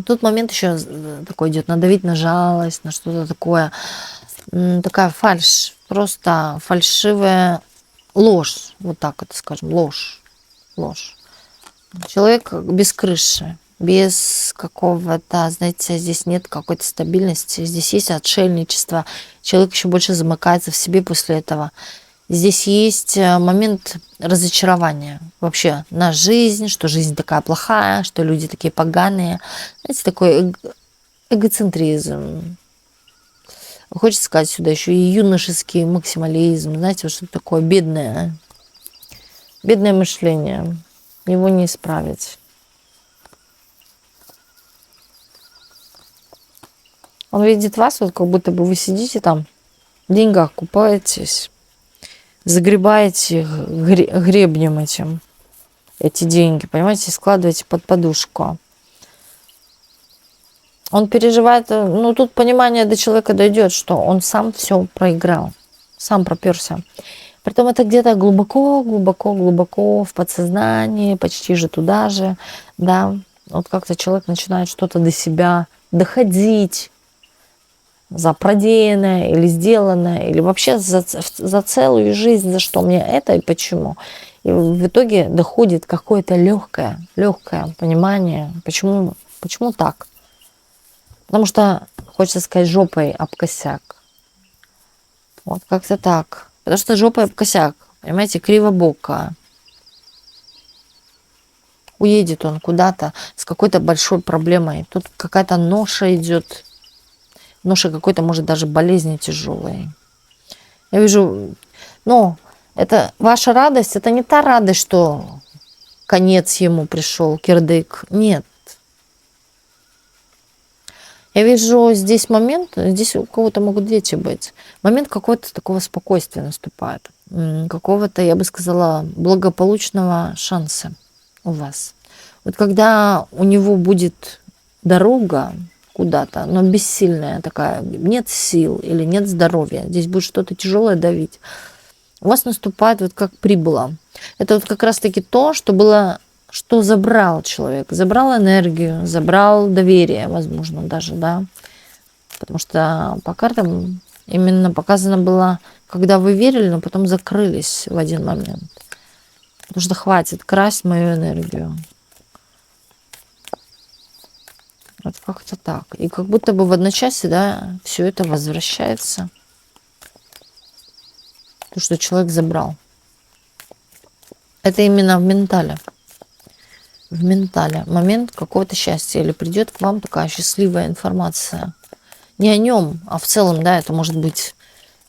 тут момент еще такой идет, надавить на жалость, на что-то такое, такая фальшь, просто фальшивая ложь, вот так это скажем, ложь. Человек без крыши, без какого-то, знаете, здесь нет какой-то стабильности, здесь есть отшельничество, человек еще больше замыкается в себе после этого. Здесь есть момент разочарования вообще на жизнь, что жизнь такая плохая, что люди такие поганые. Знаете, такой эгоцентризм. Хочется сказать сюда еще и юношеский максимализм. Знаете, вот что-то такое бедное. Бедное мышление. Его не исправить. Он видит вас, вот как будто бы вы сидите там, в деньгах купаетесь, загребаете гребнем этим эти деньги, понимаете, складываете под подушку. Он переживает, ну тут понимание до человека дойдет, что он сам все проиграл, сам проперся. Притом это где-то глубоко в подсознании, почти же туда же, да. Вот как-то человек начинает что-то до себя доходить, за проделанное или сделанное, или вообще за целую жизнь, за что мне это и почему. И в итоге доходит какое-то легкое понимание, почему так. Потому что, хочется сказать, жопой об косяк. Вот как-то так. Потому что жопой об косяк, понимаете, кривобоко. Уедет он куда-то с какой-то большой проблемой. Тут какая-то ноша идет. Ноша какой-то, может, даже болезни тяжелой. Я вижу, это ваша радость, это не та радость, что конец ему пришел, кирдык. Нет. Я вижу здесь момент, здесь у кого-то могут дети быть. Момент какого-то такого спокойствия наступает. Какого-то, я бы сказала, благополучного шанса у вас. Вот когда у него будет дорога куда-то, но бессильная такая, нет сил или нет здоровья, здесь будет что-то тяжелое давить, у вас наступает вот как прибыло. Это вот как раз-таки то, что было, что забрал человек. Забрал энергию, забрал доверие, возможно, даже, да. Потому что по картам именно показано было, когда вы верили, но потом закрылись в один момент. Потому что хватит красть мою энергию. Вот как-то так. И как будто бы в одночасье, да, все это возвращается. То, что человек забрал. Это именно в ментале. В ментале. Момент какого-то счастья. Или придет к вам такая счастливая информация. Не о нем, а в целом, да, это может быть,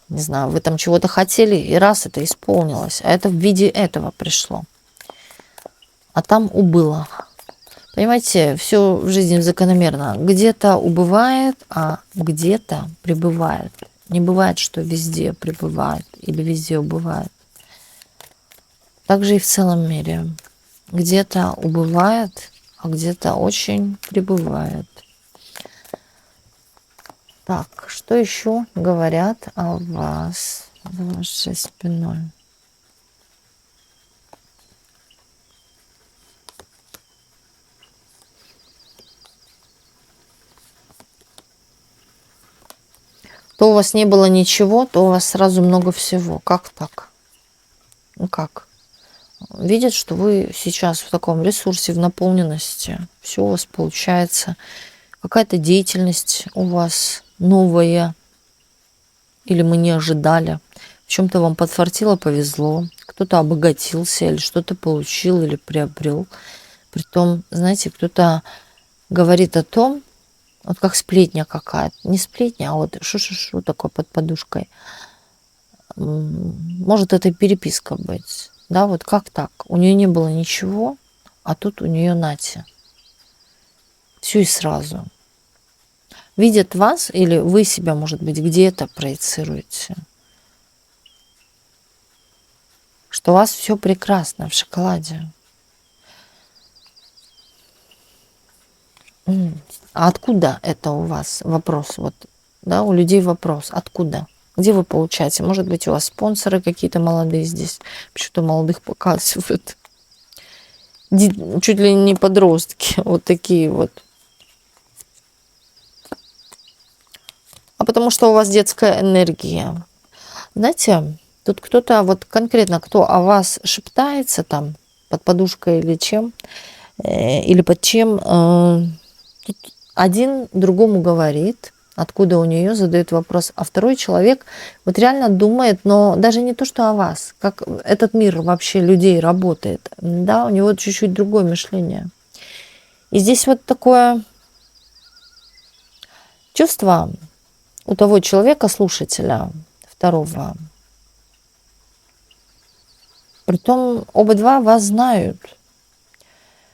не знаю, вы там чего-то хотели, и раз это исполнилось. А это в виде этого пришло. А там убыло. Понимаете, все в жизни закономерно. Где-то убывает, а где-то прибывает. Не бывает, что везде пребывает или везде убывает. Так же и в целом мире. Где-то убывает, а где-то очень прибывает. Так, что еще говорят о вас за вашей спиной? То у вас не было ничего, то у вас сразу много всего. Как так? Ну как? Видят, что вы сейчас в таком ресурсе, в наполненности. Все у вас получается. Какая-то деятельность у вас новая. Или мы не ожидали. В чем-то вам подфартило, повезло. Кто-то обогатился, или что-то получил, или приобрел. Притом, знаете, кто-то говорит о том, вот как сплетня какая-то. Не сплетня, а вот шу-шу-шу такое под подушкой. Может, это переписка быть. Да, вот как так? У нее не было ничего, а тут у нее нате. Все и сразу. Видят вас, или вы себя, может быть, где-то проецируете. Что у вас все прекрасно в шоколаде. А откуда это у вас? Вопрос. Вот, да, у людей вопрос. Откуда? Где вы получаете? Может быть, у вас спонсоры какие-то молодые здесь. Почему-то молодых показывают. Чуть ли не подростки. Вот такие вот. А потому что у вас детская энергия. Знаете, тут кто-то, вот конкретно кто о вас шептается там, под подушкой или чем, или под чем, тут один другому говорит, откуда у нее задает вопрос, а второй человек вот реально думает, но даже не то, что о вас, как этот мир вообще людей работает, да, у него чуть-чуть другое мышление. И здесь вот такое чувство у того человека, слушателя, второго. Притом оба два вас знают,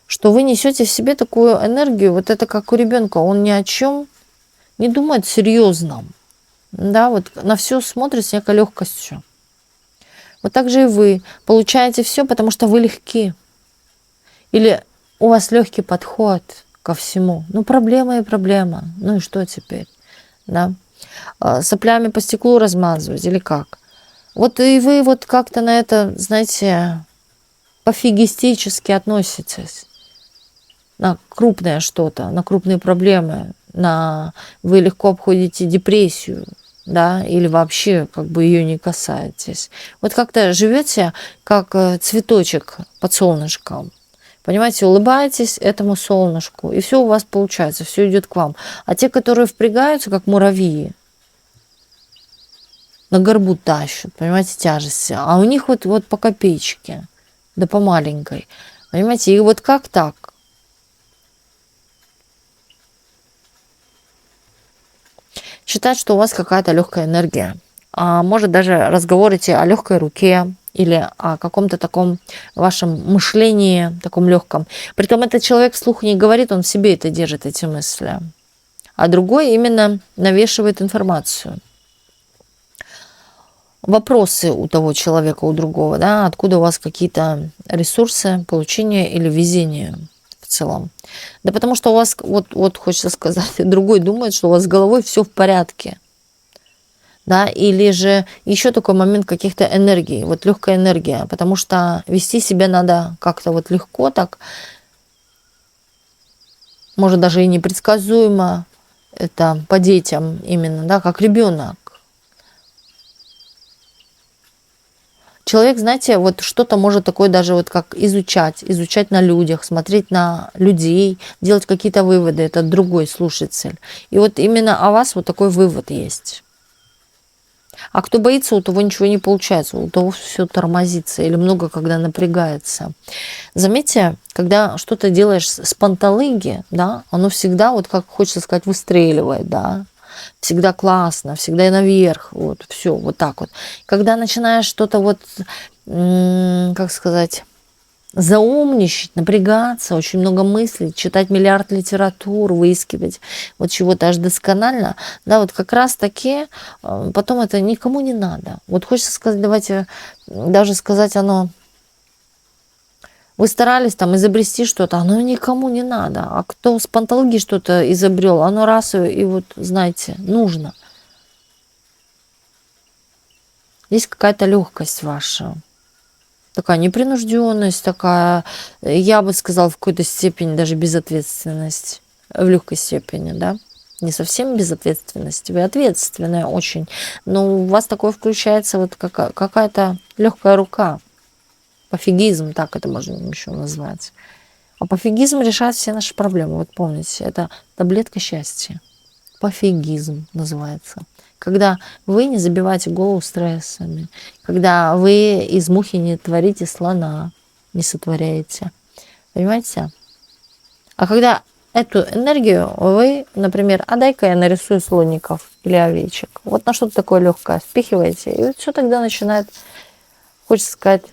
что вы несете в себе такую энергию, вот это как у ребенка, он ни о чем не думает серьезно, да, вот на все смотрит с некой легкостью. Вот так же и вы получаете все, потому что вы легки. Или у вас легкий подход ко всему. Ну, проблема и проблема. Ну и что теперь? Да? Соплями по стеклу размазывать или как? Вот и вы вот как-то на это, знаете, пофигистически относитесь. На крупное что-то, на крупные проблемы, вы легко обходите депрессию, да, или вообще как бы ее не касаетесь. Вот как-то живете как цветочек под солнышком. Понимаете, улыбаетесь этому солнышку, и все у вас получается, все идет к вам. А те, которые впрягаются, как муравьи, на горбу тащат, понимаете, тяжести. А у них вот по копеечке, да по маленькой. Понимаете, и вот как так? Считать, что у вас какая-то легкая энергия. А может даже разговорите о легкой руке или о каком-то таком вашем мышлении, таком легком. Притом этот человек вслух не говорит, он в себе это держит, эти мысли. А другой именно навешивает информацию. Вопросы у того человека, у другого, да, откуда у вас какие-то ресурсы, получения или везение в целом. Да потому что у вас, вот хочется сказать, другой думает, что у вас с головой все в порядке. Да, или же еще такой момент каких-то энергий, вот легкая энергия, потому что вести себя надо как-то вот легко так, может даже и непредсказуемо, это по детям именно, да, как ребенок. Человек, знаете, вот что-то может такое даже вот как изучать на людях, смотреть на людей, делать какие-то выводы, это другой слушатель. И вот именно о вас вот такой вывод есть. А кто боится, у того ничего не получается, у того все тормозится или много когда напрягается. Заметьте, когда что-то делаешь с панталыги, да, оно всегда, вот как хочется сказать, выстреливает, да, всегда классно, всегда и наверх, вот, все, вот так вот. Когда начинаешь что-то вот, как сказать, заумничать, напрягаться, очень много мыслей, читать миллиард литератур, выискивать вот чего-то аж досконально, да, вот как раз таки потом это никому не надо. Вот хочется сказать, давайте даже сказать оно, вы старались там изобрести что-то, оно никому не надо. А кто с пантологии что-то изобрел, оно раз и вот, знаете, нужно. Есть какая-то легкость ваша. Такая непринужденность, такая, я бы сказала, в какой-то степени даже безответственность, в легкой степени, да. Не совсем безответственность, вы ответственная очень, но у вас такое включается вот какая-то легкая рука. Пофигизм, так это можно еще назвать. А пофигизм решает все наши проблемы. Вот помните, это таблетка счастья. Пофигизм называется. Когда вы не забиваете голову стрессами, когда вы из мухи не творите слона, не сотворяете. Понимаете? А когда эту энергию вы, например, а дай-ка я нарисую слоников или овечек. Вот на что-то такое легкое впихиваете, и вот все тогда начинает, хочется сказать,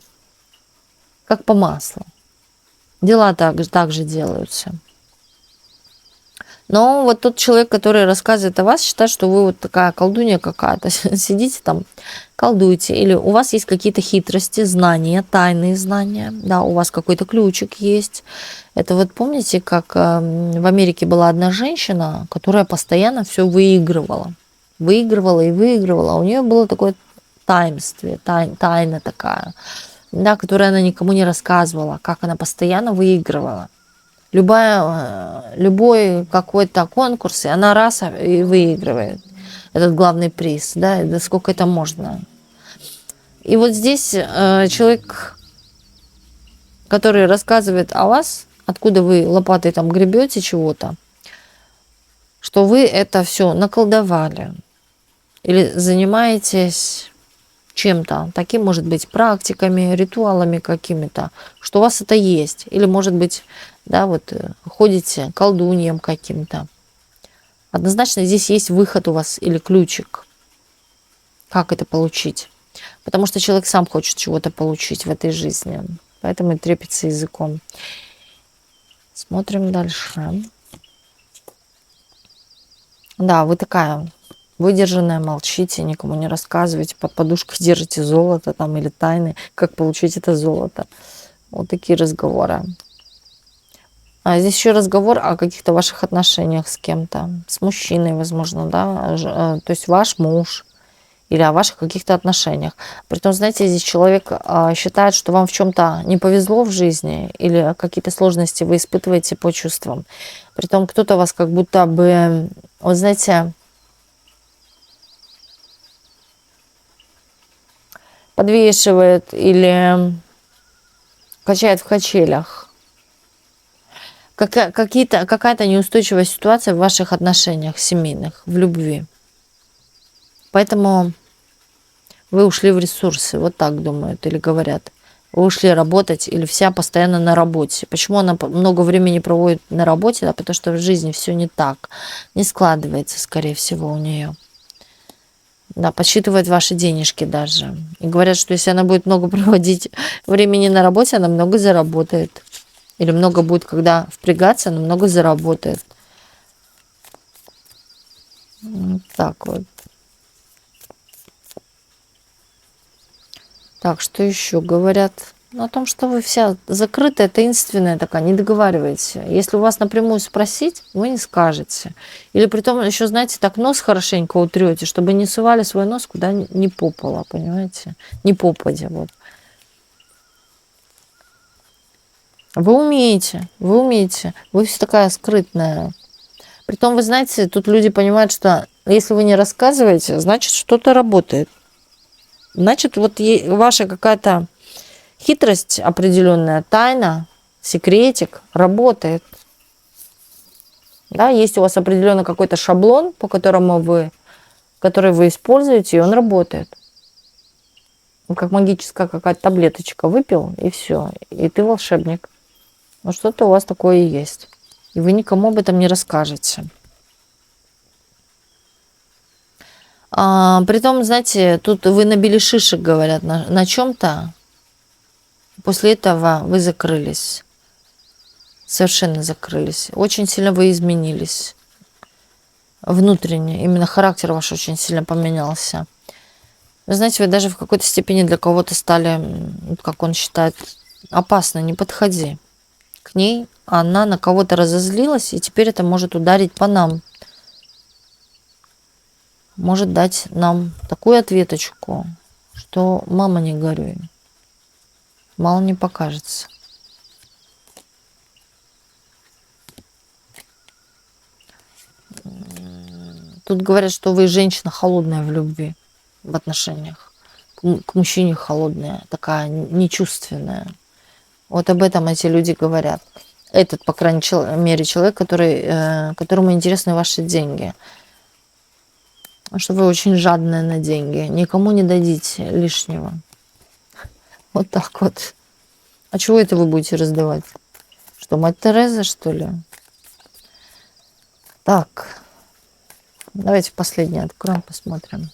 как по маслу. Дела так же делаются. Но вот тот человек, который рассказывает о вас, считает, что вы вот такая колдунья какая-то. Сидите там, колдуете. Или у вас есть какие-то хитрости, знания, тайные знания. Да, у вас какой-то ключик есть. Это вот помните, как в Америке была одна женщина, которая постоянно все выигрывала. Выигрывала и выигрывала. У нее было такое таинство, тайна такая, да, которую она никому не рассказывала, как она постоянно выигрывала. Любой какой-то конкурс, и она раз и выигрывает этот главный приз, да, да сколько это можно. И вот здесь человек, который рассказывает о вас, откуда вы лопатой там гребете чего-то, что вы это все наколдовали или занимаетесь чем-то, таким, может быть, практиками, ритуалами какими-то, что у вас это есть. Или, может быть, да, вот ходите колдуньям каким-то. Однозначно здесь есть выход у вас или ключик. Как это получить? Потому что человек сам хочет чего-то получить в этой жизни. Поэтому и трепится языком. Смотрим дальше. Да, вы такая выдержанная, молчите, никому не рассказываете, под подушкой держите золото там или тайны, как получить это золото. Вот такие разговоры. А здесь еще разговор о каких-то ваших отношениях с кем-то, с мужчиной, возможно, да, то есть ваш муж или о ваших каких-то отношениях. Притом, знаете, здесь человек считает, что вам в чем-то не повезло в жизни или какие-то сложности вы испытываете по чувствам. Притом кто-то вас как будто бы, вот знаете, подвешивает или качает в качелях. Какая-то неустойчивая ситуация в ваших отношениях семейных, в любви. Поэтому вы ушли в ресурсы, вот так думают или говорят. Вы ушли работать или вся постоянно на работе. Почему она много времени проводит на работе? Да, потому что в жизни все не так, не складывается, скорее всего, у нее. Да, подсчитывает ваши денежки даже. И говорят, что если она будет много проводить времени на работе, она много заработает. Или много будет, когда впрягаться, она много заработает. Вот так вот. Так, что еще говорят? Ну, о том, что вы вся закрытая, таинственная такая, не договариваете. Если у вас напрямую спросить, вы не скажете. Или при том еще, знаете, так нос хорошенько утрете, чтобы не сували свой нос куда ни попало, понимаете? Не попадя, вот. Вы умеете, вы все такая скрытная. Притом, вы знаете, тут люди понимают, что если вы не рассказываете, значит, что-то работает. Значит, вот ваша какая-то хитрость определенная, тайна, секретик работает. Да, есть у вас определенный какой-то шаблон, который вы используете, и он работает. Как магическая какая-то таблеточка выпил, и все. И ты волшебник. Ну, что-то у вас такое и есть. И вы никому об этом не расскажете. Притом, знаете, тут вы набили шишек, говорят, на чем-то. После этого вы закрылись. Совершенно закрылись. Очень сильно вы изменились. Внутренне. Именно характер ваш очень сильно поменялся. Вы знаете, вы даже в какой-то степени для кого-то стали, как он считает, опасно. Не подходи к ней. Она на кого-то разозлилась, и теперь это может ударить по нам. Может дать нам такую ответочку, что мама не горюй. Мало не покажется. Тут говорят, что вы женщина холодная в любви, в отношениях. К мужчине холодная, такая нечувственная. Вот об этом эти люди говорят. Этот, по крайней мере, человек, которому интересны ваши деньги. Что вы очень жадная на деньги. Никому не дадите лишнего. Вот так вот. А чего это вы будете раздавать? Что, мать Тереза, что ли? Так. Давайте последнее откроем, посмотрим.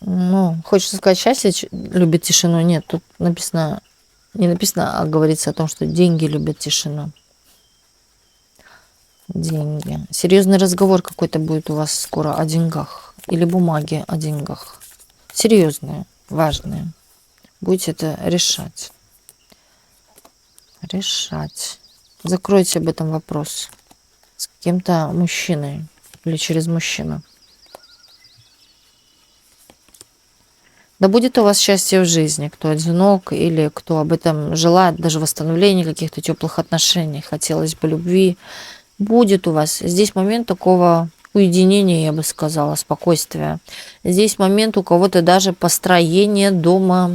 Ну, хочется сказать, счастье любит тишину. Нет, тут написано, не написано, а говорится о том, что деньги любят тишину. Деньги. Серьезный разговор какой-то будет у вас скоро о деньгах. Или бумаги о деньгах. Серьезные, важные. Будете это решать. Решать. Закройте об этом вопрос. С кем-то мужчиной. Или через мужчину. Да будет у вас счастье в жизни, кто одинок или кто об этом желает, даже восстановления каких-то теплых отношений, хотелось бы любви. Будет у вас. Здесь момент такого уединения, я бы сказала, спокойствия. Здесь момент у кого-то даже построения дома,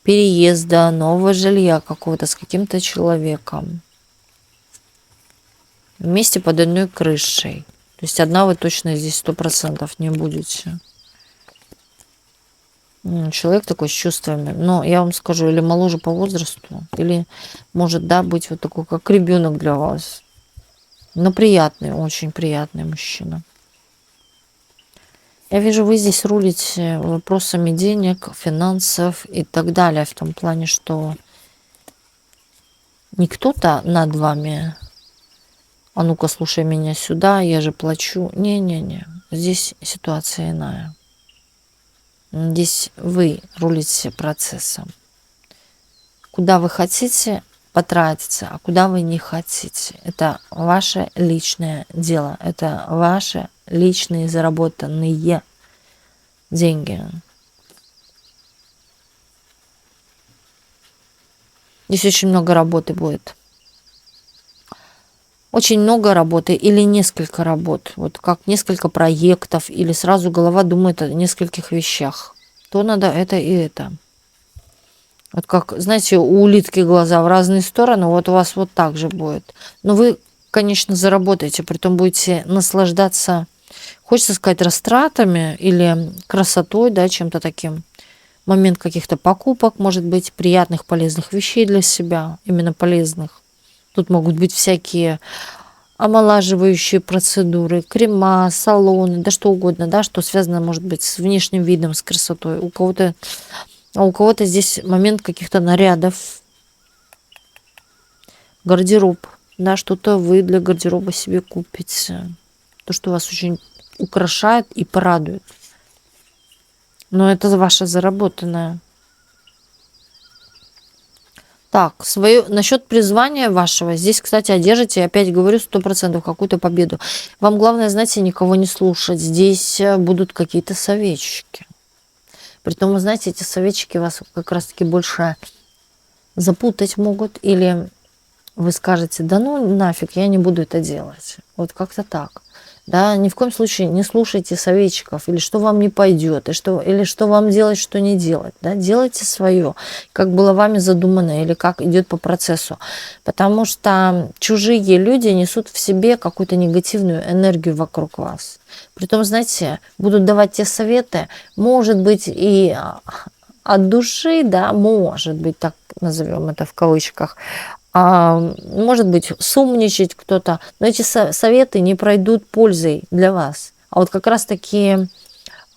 переезда, нового жилья какого-то с каким-то человеком. Вместе под одной крышей. То есть одна вы точно здесь 100% не будете. Человек такой с чувствами. Но я вам скажу, или моложе по возрасту, или может, да, быть вот такой, как ребенок для вас. Но приятный, очень приятный мужчина. Я вижу, вы здесь рулите вопросами денег, финансов и так далее. В том плане, что не кто-то над вами, а ну-ка слушай меня сюда, я же плачу. Не-не-не, здесь ситуация иная. Здесь вы рулите процессом. Куда вы хотите потратиться, а куда вы не хотите. Это ваше личное дело. Это ваши личные заработанные деньги. Здесь очень много работы будет. Очень много работы или несколько работ. Вот как несколько проектов, или сразу голова думает о нескольких вещах. То надо это и это. Вот как, знаете, у улитки глаза в разные стороны, вот у вас вот так же будет. Но вы, конечно, заработаете, притом будете наслаждаться, хочется сказать, растратами или красотой, да, чем-то таким. Момент каких-то покупок, может быть, приятных, полезных вещей для себя, именно полезных. Тут могут быть всякие омолаживающие процедуры, крема, салоны, да что угодно, да, что связано, может быть, с внешним видом, с красотой. У кого-то здесь момент каких-то нарядов, гардероб, да, что-то вы для гардероба себе купите. То, что вас очень украшает и порадует. Но это ваше заработанное. Так, насчет призвания вашего. Здесь, кстати, одержите, опять говорю, 100% какую-то победу. Вам главное, знаете, никого не слушать. Здесь будут какие-то советчики. Притом, вы знаете, эти советчики вас как раз-таки больше запутать могут. Или вы скажете, да ну нафиг, я не буду это делать. Вот как-то так. Да, ни в коем случае не слушайте советчиков, или что вам не пойдет, или что вам делать, что не делать. Да? Делайте свое, как было вами задумано, или как идет по процессу. Потому что чужие люди несут в себе какую-то негативную энергию вокруг вас. Притом, знаете, будут давать те советы, может быть, и от души, да, может быть, так назовем это в кавычках, может быть, сумничать кто-то, но эти советы не пройдут пользой для вас. А вот как раз-таки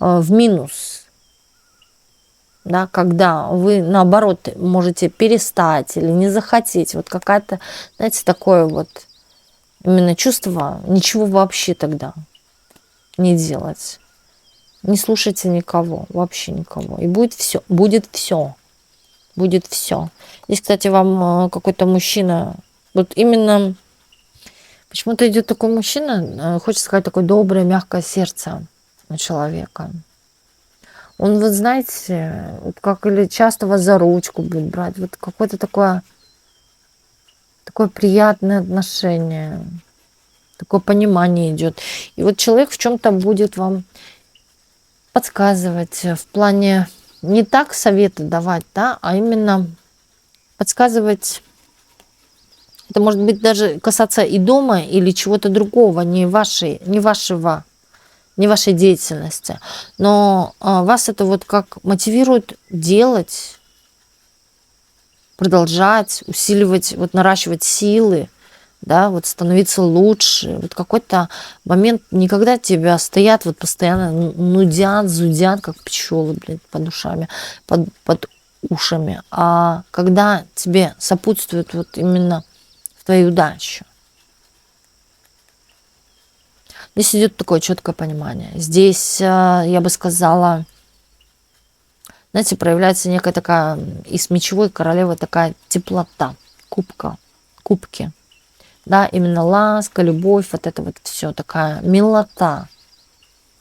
в минус, да, когда вы, наоборот, можете перестать или не захотеть. Вот какая-то, знаете, такое вот именно чувство, ничего вообще тогда не делать. Не слушайте никого, вообще никого. И будет все, будет все. Будет все. Здесь, кстати, вам какой-то мужчина, вот именно, почему-то идет такой мужчина, хочется сказать, такое доброе, мягкое сердце у человека. Он, вот знаете, вот как или часто вас за ручку будет брать, вот какое-то такое такое приятное отношение, такое понимание идет. И вот человек в чем-то будет вам подсказывать в плане не так советы давать, да, а именно подсказывать. Это может быть даже касаться и дома, или чего-то другого, не вашей деятельности. Но вас это вот как мотивирует делать, продолжать, усиливать, вот наращивать силы, да, вот становиться лучше. Вот какой-то момент, никогда тебя стоят, вот постоянно нудят, зудят, как пчелы, блядь, под ушами, под ушами. А когда тебе сопутствует вот именно в твою удачу. Здесь идет такое четкое понимание. Здесь, я бы сказала, знаете, проявляется некая такая из мечевой королевы такая теплота, кубки. Да, именно ласка, любовь, вот это вот все, такая милота.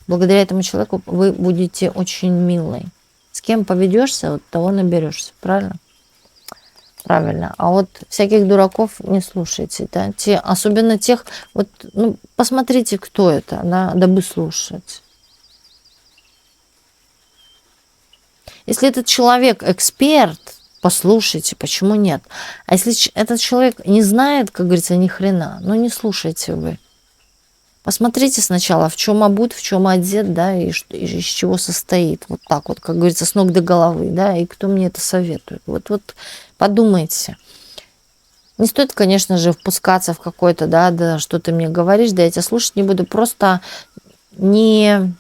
Благодаря этому человеку вы будете очень милой. С кем поведешься, вот того наберешься, правильно? Правильно. А вот всяких дураков не слушайте, да? Особенно тех, вот, ну, посмотрите, кто это, да, дабы слушать. Если этот человек эксперт, послушайте, почему нет? А если этот человек не знает, как говорится, ни хрена, ну не слушайте вы. Посмотрите сначала, в чем обут, в чем одет, да, и из чего состоит. Вот так вот, как говорится, с ног до головы, да, и кто мне это советует. Вот подумайте. Не стоит, конечно же, впускаться в какой-то, да, что ты мне говоришь, да, я тебя слушать не буду. Просто не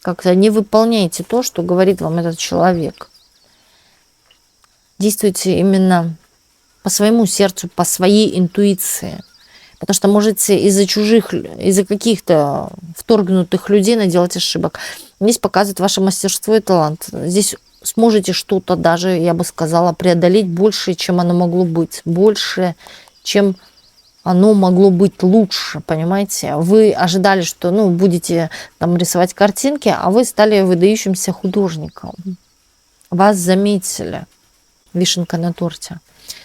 выполняйте то, что говорит вам этот человек. Действуйте именно по своему сердцу, по своей интуиции. Потому что можете из-за каких-то вторгнутых людей наделать ошибок. Здесь показывает ваше мастерство и талант. Здесь сможете что-то даже, я бы сказала, преодолеть больше, чем оно могло быть. Больше, чем оно могло быть лучше, понимаете? Вы ожидали, что, будете там рисовать картинки, а вы стали выдающимся художником. Вас заметили. Вишенка на торте.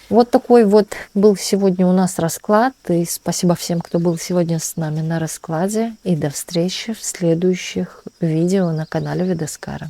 Вот такой вот был сегодня у нас расклад. И спасибо всем, кто был сегодня с нами на раскладе. И до встречи в следующих видео на канале Ведескара.